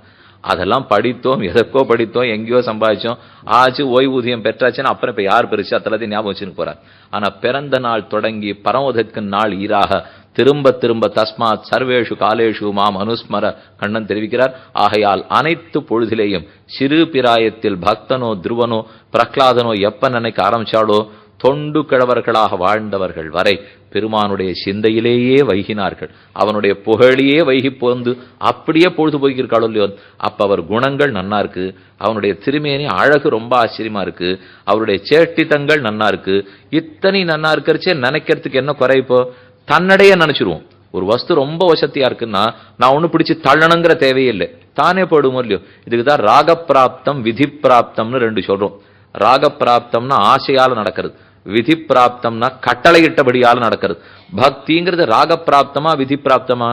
அதெல்லாம் படித்தோம், எதற்கோ படித்தோம், எங்கேயோ சம்பாதிச்சோம், ஆச்சு ஓய்வூதியம் பெற்றாச்சுன்னு அப்புறம் இப்ப யார் பெருசு அத்தலத்தையும் ஞாபகம் வச்சுன்னு போறார். ஆனா பிறந்த நாள் தொடங்கி பரமோதற்கு நாள் ஈராக திரும்ப திரும்ப தஸ்மாத் சர்வேஷு காலேஷு மாம் அனுஸ்மர கண்ணன் தெரிவிக்கிறார். ஆகையால் அனைத்து பொழுதிலேயும் சிறு பிராயத்தில் பக்தனோ துருவனோ பிரகலாதனோ எப்ப நினைக்க ஆரம்பிச்சாலோ தொண்டு கிழவர்களாக வாழ்ந்தவர்கள் வரை பெருமானுடைய சிந்தையிலேயே வைகினார்கள். அவனுடைய புகழியே வைகி போந்து அப்படியே பொழுது போய்க்கிருக்காளோ இல்லையோ. அப்ப அவர் குணங்கள் நன்னா இருக்கு, அவனுடைய திருமேனி அழகு ரொம்ப ஆச்சரியமா இருக்கு, அவருடைய சேட்டித்தங்கள் நன்னா இருக்கு. இத்தனை நன்னா இருக்கிறச்சே நினைக்கிறதுக்கு என்ன குறை? இப்போ தன்னடையே நினைச்சிருவோம். ஒரு வஸ்து ரொம்ப வசதியா இருக்குன்னா நான் ஒண்ணு பிடிச்சு தள்ளணுங்கிற தேவையே இல்லை, தானே போடுவோம் இல்லையோ. இதுக்குதான் ராகப்பிராப்தம் விதி பிராப்தம்னு ரெண்டு சொல்றோம். ராகப்பிராப்தம்னா ஆசையால நடக்கிறது, விதி பிராப்தம்னா கட்டளையிட்டபடியால நடக்கிறது. பக்திங்கிறது ராகப்பிராப்தமா விதி பிராப்தமா?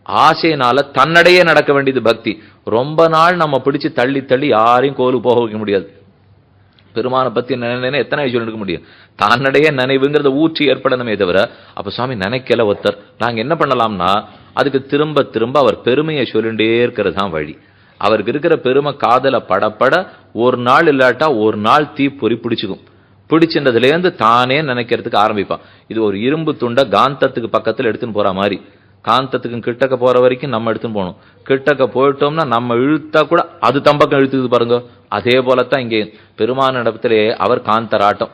ஆசையினால தன்னடையே நடக்க வேண்டியது பக்தி. ரொம்ப நாள் நம்ம பிடிச்சு தள்ளி தள்ளி யாரையும் கோலு போக வைக்க முடியாது. பெருமானை பத்தி நினைன எத்தனை சொல்லிருக்க முடியும்? தன்னடைய நினைவுங்கிறத ஊற்றி ஏற்படணுமே தவிர, அப்ப சுவாமி நினைக்கல ஒருத்தர், நாங்க என்ன பண்ணலாம்னா அதுக்கு திரும்ப திரும்ப அவர் பெருமையை சொல்லிட்டே இருக்கிறது தான் வழி. அவருக்கு இருக்கிற பெருமை காதல படப்பட ஒரு நாள் இல்லாட்டா ஒரு நாள் தீ பொறி பிடிச்சுக்கும். பிடிச்சின்றதுலேருந்து தானே நினைக்கிறதுக்கு ஆரம்பிப்பான். இது ஒரு இரும்பு துண்டை காந்தத்துக்கு பக்கத்தில் எடுத்துன்னு போற மாதிரி. காந்தத்துக்கு கிட்டக்க போற வரைக்கும் நம்ம எடுத்துன்னு போகணும். கிட்டக்க போயிட்டோம்னா நம்ம இழுத்தா கூட அது தம்பக்கம் இழுத்துது பாருங்க. அதே போலத்தான் இங்கே பெருமான இடத்திலே அவர் காந்தராட்டம்.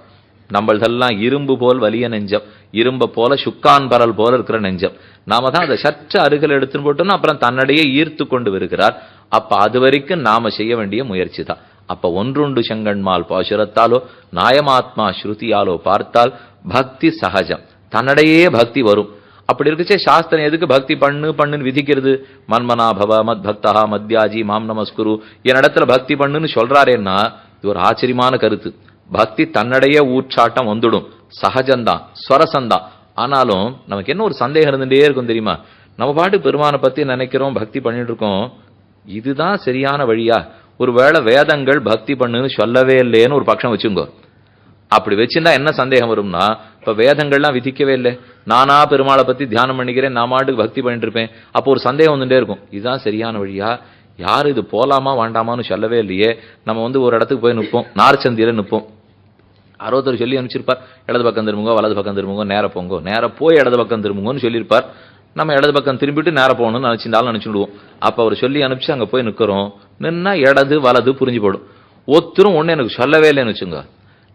நம்மளதெல்லாம் இரும்பு போல் வலிய நெஞ்சம், இரும்பை போல சுக்கான் பரல் போல இருக்கிற நெஞ்சம். நாம தான் அதை சற்று அருகில் எடுத்துன்னு போட்டோம்னா அப்புறம் தன்னடையே ஈர்த்து கொண்டு வருகிறார். அப்ப அது வரைக்கும் நாம செய்ய வேண்டிய முயற்சி தான். அப்ப ஒன்றுண்டு செங்கண்மால் பாசுரத்தாலோ நாயமாத்மா ஸ்ருதியாலோ பார்த்தால் பக்தி சகஜம், தன்னடையே பக்தி வரும். அப்படி இருக்குச்சே சாஸ்திரம் எதுக்கு பக்தி பண்ணுன்னு விதிக்கிறது? மன்மனா பவ மத் பக்தா மத்யாஜி மாம் நமஸ்குரு, என் இடத்துல பக்தி பண்ணுன்னு சொல்றாரேன்னா இது ஒரு ஆச்சரியமான கருத்து. பக்தி தன்னடைய ஊற்றாட்டம் வந்துடும், சகஜம்தான், ஸ்வரசந்தான். ஆனாலும் நமக்கு என்ன ஒரு சந்தேகம் இருந்துட்டே இருக்கும் தெரியுமா? நம்ம பாட்டு பெருமானை பத்தி நினைக்கிறோம், பக்தி பண்ணிட்டு இருக்கோம், இதுதான் சரியான வழியா? ஒருவேளை வேதங்கள் பக்தி பண்ணுன்னு சொல்லவே இல்லையேன்னு ஒரு பட்சம் வச்சுங்கோ. அப்படி வச்சிருந்தா என்ன சந்தேகம் வரும்னா, இப்ப வேதங்கள்லாம் விதிக்கவே இல்லை, நானா பெருமாளை பத்தி தியானம் பண்ணிக்கிறேன், நான் மாட்டுக்கு பக்தி பண்ணிட்டு இருப்பேன். அப்போ ஒரு சந்தேகம் வந்துட்டே இருக்கும், இதுதான் சரியான வழியா? யாரு இது போலாமா வேண்டாமான்னு சொல்லவே இல்லையே. நம்ம ஒரு இடத்துக்கு போய் நிற்போம், நார்ச்சந்தியில நிற்போம், அறுபத்தொரு சொல்லி அனுப்பிச்சிருப்பார், இடது பக்கம் திரும்புங்க, வலது பக்கம் திரும்புங்க, நேர போங்க, நேர போய் இடது பக்கம் திரும்புங்கன்னு சொல்லியிருப்பார். நம்ம இடது பக்கம் திரும்பிட்டு நேர போகணும்னு நினைச்சிருந்தாலும் நினைச்சுடுவோம். அப்ப அவர் சொல்லி அனுப்பிச்சு அங்க போய் நிக்கிறோம், நின்னா இடது வலது புரிஞ்சு போடும். ஒருத்தரும் ஒண்ணு எனக்கு சொல்லவே இல்லைன்னு வச்சுங்க,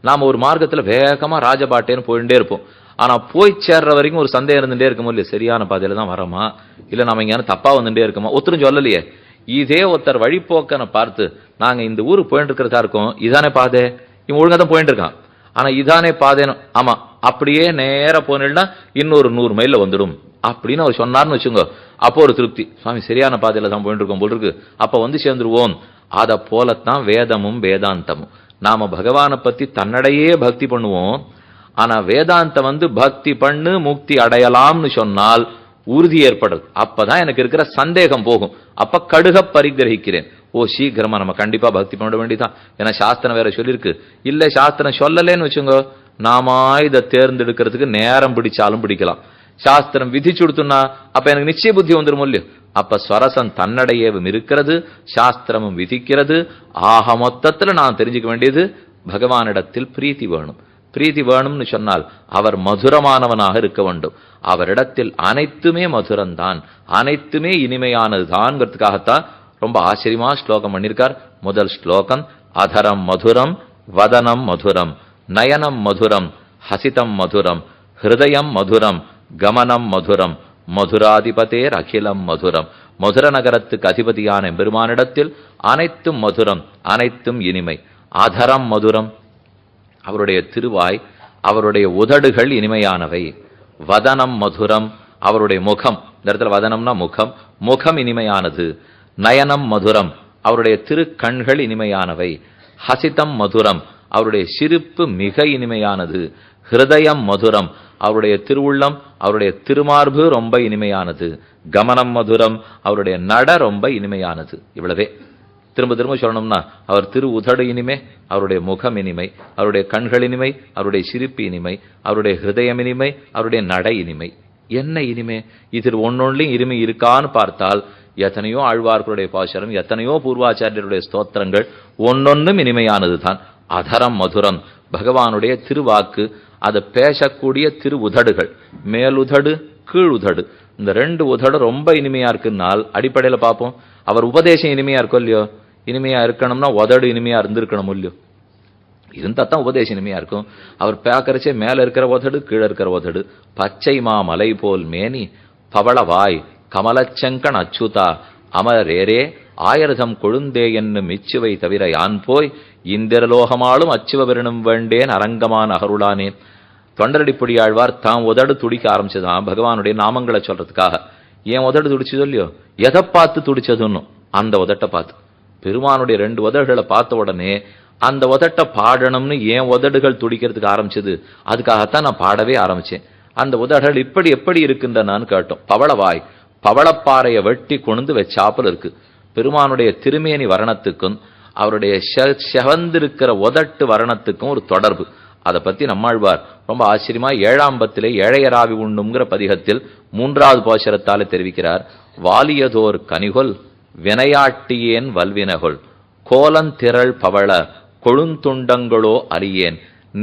நாம ஒரு மார்க்கத்துல வேகமா ராஜபாட்டேன்னு போயிட்டே இருப்போம். ஆனா போய் சேர்ற வரைக்கும் ஒரு சந்தேகம் இருந்துட்டே இருக்குமோ இல்லையா, சரியான பாதையில தான் வரமா இல்ல நம்ம எங்கேயான தப்பா வந்துட்டே இருக்கோமா? ஒருத்தரும் சொல்லலையே. இதே ஒருத்தர் வழிபோக்கனை பார்த்து நாங்க இந்த ஊருக்கு போயிட்டு இருக்கிறதா இருக்கோம், இதானே பாதை, இவன் ஒழுங்கா தான் போயிட்டு இருக்கான், ஆனா இதானே பாதைன்னு, ஆமா அப்படியே நேர போனா இன்னொரு 100 மைல்ல வந்துடும் அப்படின்னு அவர் சொன்னார்னு வச்சுங்க. அப்போ ஒரு திருப்தி, சுவாமி சரியான பாதையில தான் போயிட்டு இருக்கோம் போல் இருக்கு, அப்ப சேர்ந்துருவோம். அத போலத்தான் வேதமும் வேதாந்தமும். நாம பகவானை பத்தி தன்னடையே பக்தி பண்ணுவோம், ஆனா வேதாந்தம் பக்தி பண்ணு முக்தி அடையலாம்னு சொன்னால் உறுதி ஏற்படுது. அப்பதான் எனக்கு இருக்கிற சந்தேகம் போகும். அப்ப கடுக பரிகிரகிக்கிறேன், ஓ சீக்கிரமா நம்ம கண்டிப்பா பக்தி பண்ண வேண்டியதான், ஏன்னா சாஸ்திரம் வேற சொல்லியிருக்கு. இல்ல சாஸ்திரம் சொல்லலேன்னு வச்சுங்க, நாம இதை தேர்ந்தெடுக்கிறதுக்கு நேரம் பிடிச்சாலும் பிடிக்கலாம். சாஸ்திரம் விதிச்சு கொடுத்துனா அப்ப எனக்கு நிச்சய புத்தி வந்துடும் இல்லையோ. அப்ப ஸ்வரசம் தன்னடையவும் இருக்கிறது, சாஸ்திரமும் விதிக்கிறது. ஆக மொத்தத்துல நான் தெரிஞ்சுக்க வேண்டியது பகவானிடத்தில் பிரீத்தி வேணும். பிரீத்தி வேணும்னு சொன்னால் அவர் மதுரமானவனாக இருக்க வேண்டும். அவரிடத்தில் அனைத்துமே மதுரம்தான், அனைத்துமே இனிமையானது தான்ங்கிறதுக்காகத்தான் ரொம்ப ஆச்சரியமா ஸ்லோகம் பண்ணியிருக்கார். முதல் ஸ்லோகம், அதரம் மதுரம் வதனம் மதுரம் நயனம் மதுரம் ஹசிதம் மதுரம் ஹிருதயம் மதுரம் கமனம் மதுரம் மதுராதிபதேர் அகிலம் மதுரம். மதுர நகரத்துக்கு அதிபதியான பெருமானிடத்தில் அனைத்தும் மதுரம், அனைத்தும் இனிமை. அதரம் மதுரம், அவருடைய திருவாய், அவருடைய உதடுகள் இனிமையானவை. வதனம் மதுரம், அவருடைய முகம், இந்த இடத்துல வதனம்னா முகம், முகம் இனிமையானது. நயனம் மதுரம், அவருடைய திருக்கண்கள் இனிமையானவை. ஹசிதம் மதுரம், அவருடைய சிரிப்பு மிக இனிமையானது. ஹிருதயம் மதுரம், அவருடைய திருவுள்ளம், அவருடைய திருமார்பு ரொம்ப இனிமையானது. கமனம் மதுரம், அவருடைய நட ரொம்ப இனிமையானது. இவ்வளவே. திரும்ப திரும்ப சொல்லணும்னா அவர் திரு உதடு இனிமை, அவருடைய முகம் இனிமை, அவருடைய கண்கள் இனிமை, அவருடைய சிரிப்பு இனிமை, அவருடைய ஹிருதயம் இனிமை, அவருடைய நடை இனிமை. என்ன இனிமை? இதில் ஒன்னொன்லையும் இனிமை இருக்கான்னு பார்த்தால் எத்தனையோ ஆழ்வார்களுடைய பாசுரம், எத்தனையோ பூர்வாச்சாரியருடைய ஸ்தோத்திரங்கள், ஒன்னொன்னும் இனிமையானது தான். அதரம் மதுரம், பகவானுடைய திருவாக்கு, அதை பேசக்கூடிய திரு உதடுகள், மேலுதடு கீழ் உதடு, இந்த 2 உதடு ரொம்ப இனிமையா இருக்குன்னால் அடிப்படையில பார்ப்போம். அவர் உபதேசம் இனிமையா இருக்கும் இல்லையோ? இனிமையா இருக்கணும்னா உதடு இனிமையா இருந்திருக்கணும் இல்லையோ? இருந்தா தான் உபதேசம் இனிமையா இருக்கும். அவர் பார்க்கறச்சே மேல இருக்கிற உதடு கீழே இருக்கிற உதடு, பச்சை மா மலை போல் மேனி பவளவாய் கமலச்சங்கன் அச்சுதா அமரரேரே ஆயிரதம் கொழுந்தே என்னும் இச்சுவை தவிர யான் போய் இந்திரலோகமாலும் அச்சுவ பெருணும் வேண்டேன் அரங்கமான அகருளானேன். தொண்டரடிப்பொடியாழ்வார் தாம் உதடு துடிக்க ஆரம்பிச்சதான் பகவானுடைய நாமங்களை சொல்றதுக்காக. ஏன் உதடு துடிச்சதோ இல்லையோ, எதை பார்த்து துடிச்சதுன்னு அந்த உதட்டை பார்த்து. பெருமானுடைய 2 உதடுகளை பார்த்த உடனே அந்த உதட்டை பாடணும்னு ஏன் உதடுகள் துடிக்கிறதுக்கு ஆரம்பிச்சது, அதுக்காகத்தான் நான் பாடவே ஆரம்பிச்சேன். அந்த உதடுகள் இப்படி எப்படி இருக்குன்றனான்னு கேட்டோம். பவளவாய், பவளப்பாறையை வெட்டி கொண்டு வச்சாப்பல் இருக்கு. பெருமானுடைய திருமேனி வர்ணத்துக்கும் அவருடைய செவந்திருக்கிற உதட்டு வர்ணத்துக்கும் ஒரு தொடர்பு. அதை பத்தி நம்மாழ்வார் ரொம்ப ஆச்சரியமா 7ஆம் பத்திலே ஏழையராவி உண்ணுங்கிற பதிகத்தில் 3வது பாசுரத்தாலே தெரிவிக்கிறார். வாலியதோர் கனிகொல் வினையாட்டியேன் வல்வினகொல் கோலந்திரள் பவள கொழுந்துண்டங்களோ அறியேன்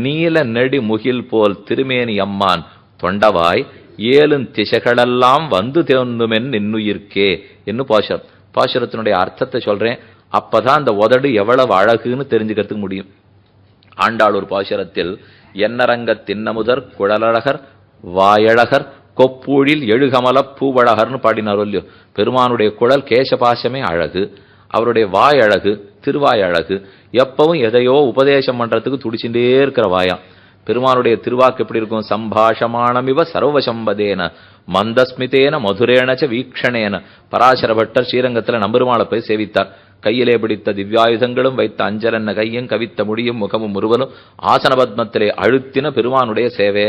நீல நெடி முகில் போல் திருமேனி அம்மான் தொண்டவாய் ஏழும் திசைகளெல்லாம் வந்து தேர்ந்துமென் நின்னுயிர்க்கே என்று பாசுரம். பாசுரத்தினுடைய அர்த்தத்தை சொல்றேன், அப்பதான் அந்த உதடு எவ்வளவு அழகுன்னு தெரிஞ்சுக்கிறதுக்கு முடியும். ஆண்டாள் ஒரு பாசுரத்தில் என்னரங்க தின்னமுதர் குழலழகர் வாயழகர் கொப்பூழில் எழுகமல பூவழகர்னு பாடினார் இல்லையோ. பெருமானுடைய குழல் கேசபாசமே அழகு, அவருடைய வாய் அழகு, திருவாய் அழகு. எப்பவும் எதையோ உபதேசம் பண்றதுக்கு துடிச்சுட்டே இருக்கிற வாயாம். பெருமானுடைய திருவாக்கு எப்படி இருக்கும்? சம்பாஷமானமிவ சர்வசம்பதேன மந்தஸ்மிதேன மதுரேணச்ச வீக்ஷணேன. பராசர பட்டர் ஸ்ரீரங்கத்துல நம்பெருமாளை போய் சேவித்தார். கையிலே பிடித்த திவ்யாயுதங்களும் வைத்த அஞ்சலன்ன கையும் கவித்த முடியும் முகமும் உருவலும் ஆசன பத்மத்திலே அழுத்தின பெருமானுடைய சேவை.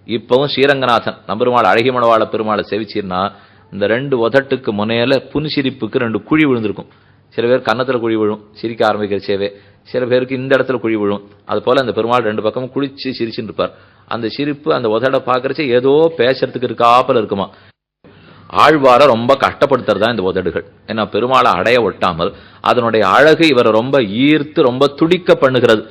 இப்பவும் ஸ்ரீரங்கநாதன் நம்பெருமாள் அழகி மணவாள பெருமாளை சேவிச்சிருந்தா இந்த 2 உதட்டுக்கு முனையில புன்சிரிப்புக்கு 2 குழி விழுந்திருக்கும். சில பேர் கன்னத்துல குழி விழும் சிரிக்க ஆரம்பிக்கிற சேவை, சில பேருக்கு இந்த இடத்துல குழி விழும். அது போல அந்த பெருமாள் 2 பக்கமும் குளிச்சு சிரிச்சுட்டு இருப்பார். அந்த சிரிப்பு அந்த உதட பாக்குறச்சு ஏதோ பேசுறதுக்கு இருக்காப்பல இருக்குமா. ஆழ்வார ரொம்ப கஷ்டப்படுத்துறதா இந்த உதடுகள். ஏன்னா பெருமாளை அடைய ஒட்டாமல் அதனுடைய அழகு இவரை ரொம்ப ஈர்த்து ரொம்ப துடிக்க பண்ணுகிறது.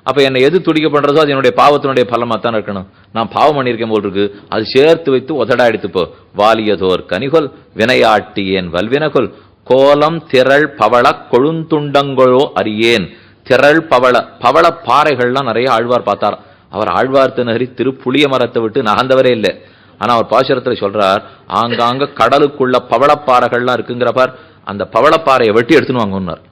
அப்ப என்ன எது துடிக்க பண்றதோ அது என்னுடைய பாவத்தினுடைய பலமா தான் இருக்கணும். நான் பாவம் பண்ணியிருக்கேன் போல் இருக்கு, அது சேர்த்து வைத்து உதடா எடுத்துப்போ. வாலியதோர் கனிகொல் வினையாட்டியேன் வல்வினகொல் கோலம் திரள் பவள கொழுந்துண்டங்களோ அறியேன். திரள் பவள பவள பாறைகள்லாம் நிறைய ஆழ்வார் பார்த்தார். அவர் ஆழ்வார் திணறி திருப்புளிய மரத்தை விட்டு நகர்ந்தவரே இல்லை. ஆனா அவர் பாசுரத்துல சொல்றார், ஆங்காங்க கடலுக்குள்ள பவளப்பாறைகள்லாம் இருக்குங்கிறப்பார், அந்த பவளப்பாறையை வெட்டி எடுத்துன்னு வாங்கன்னார்.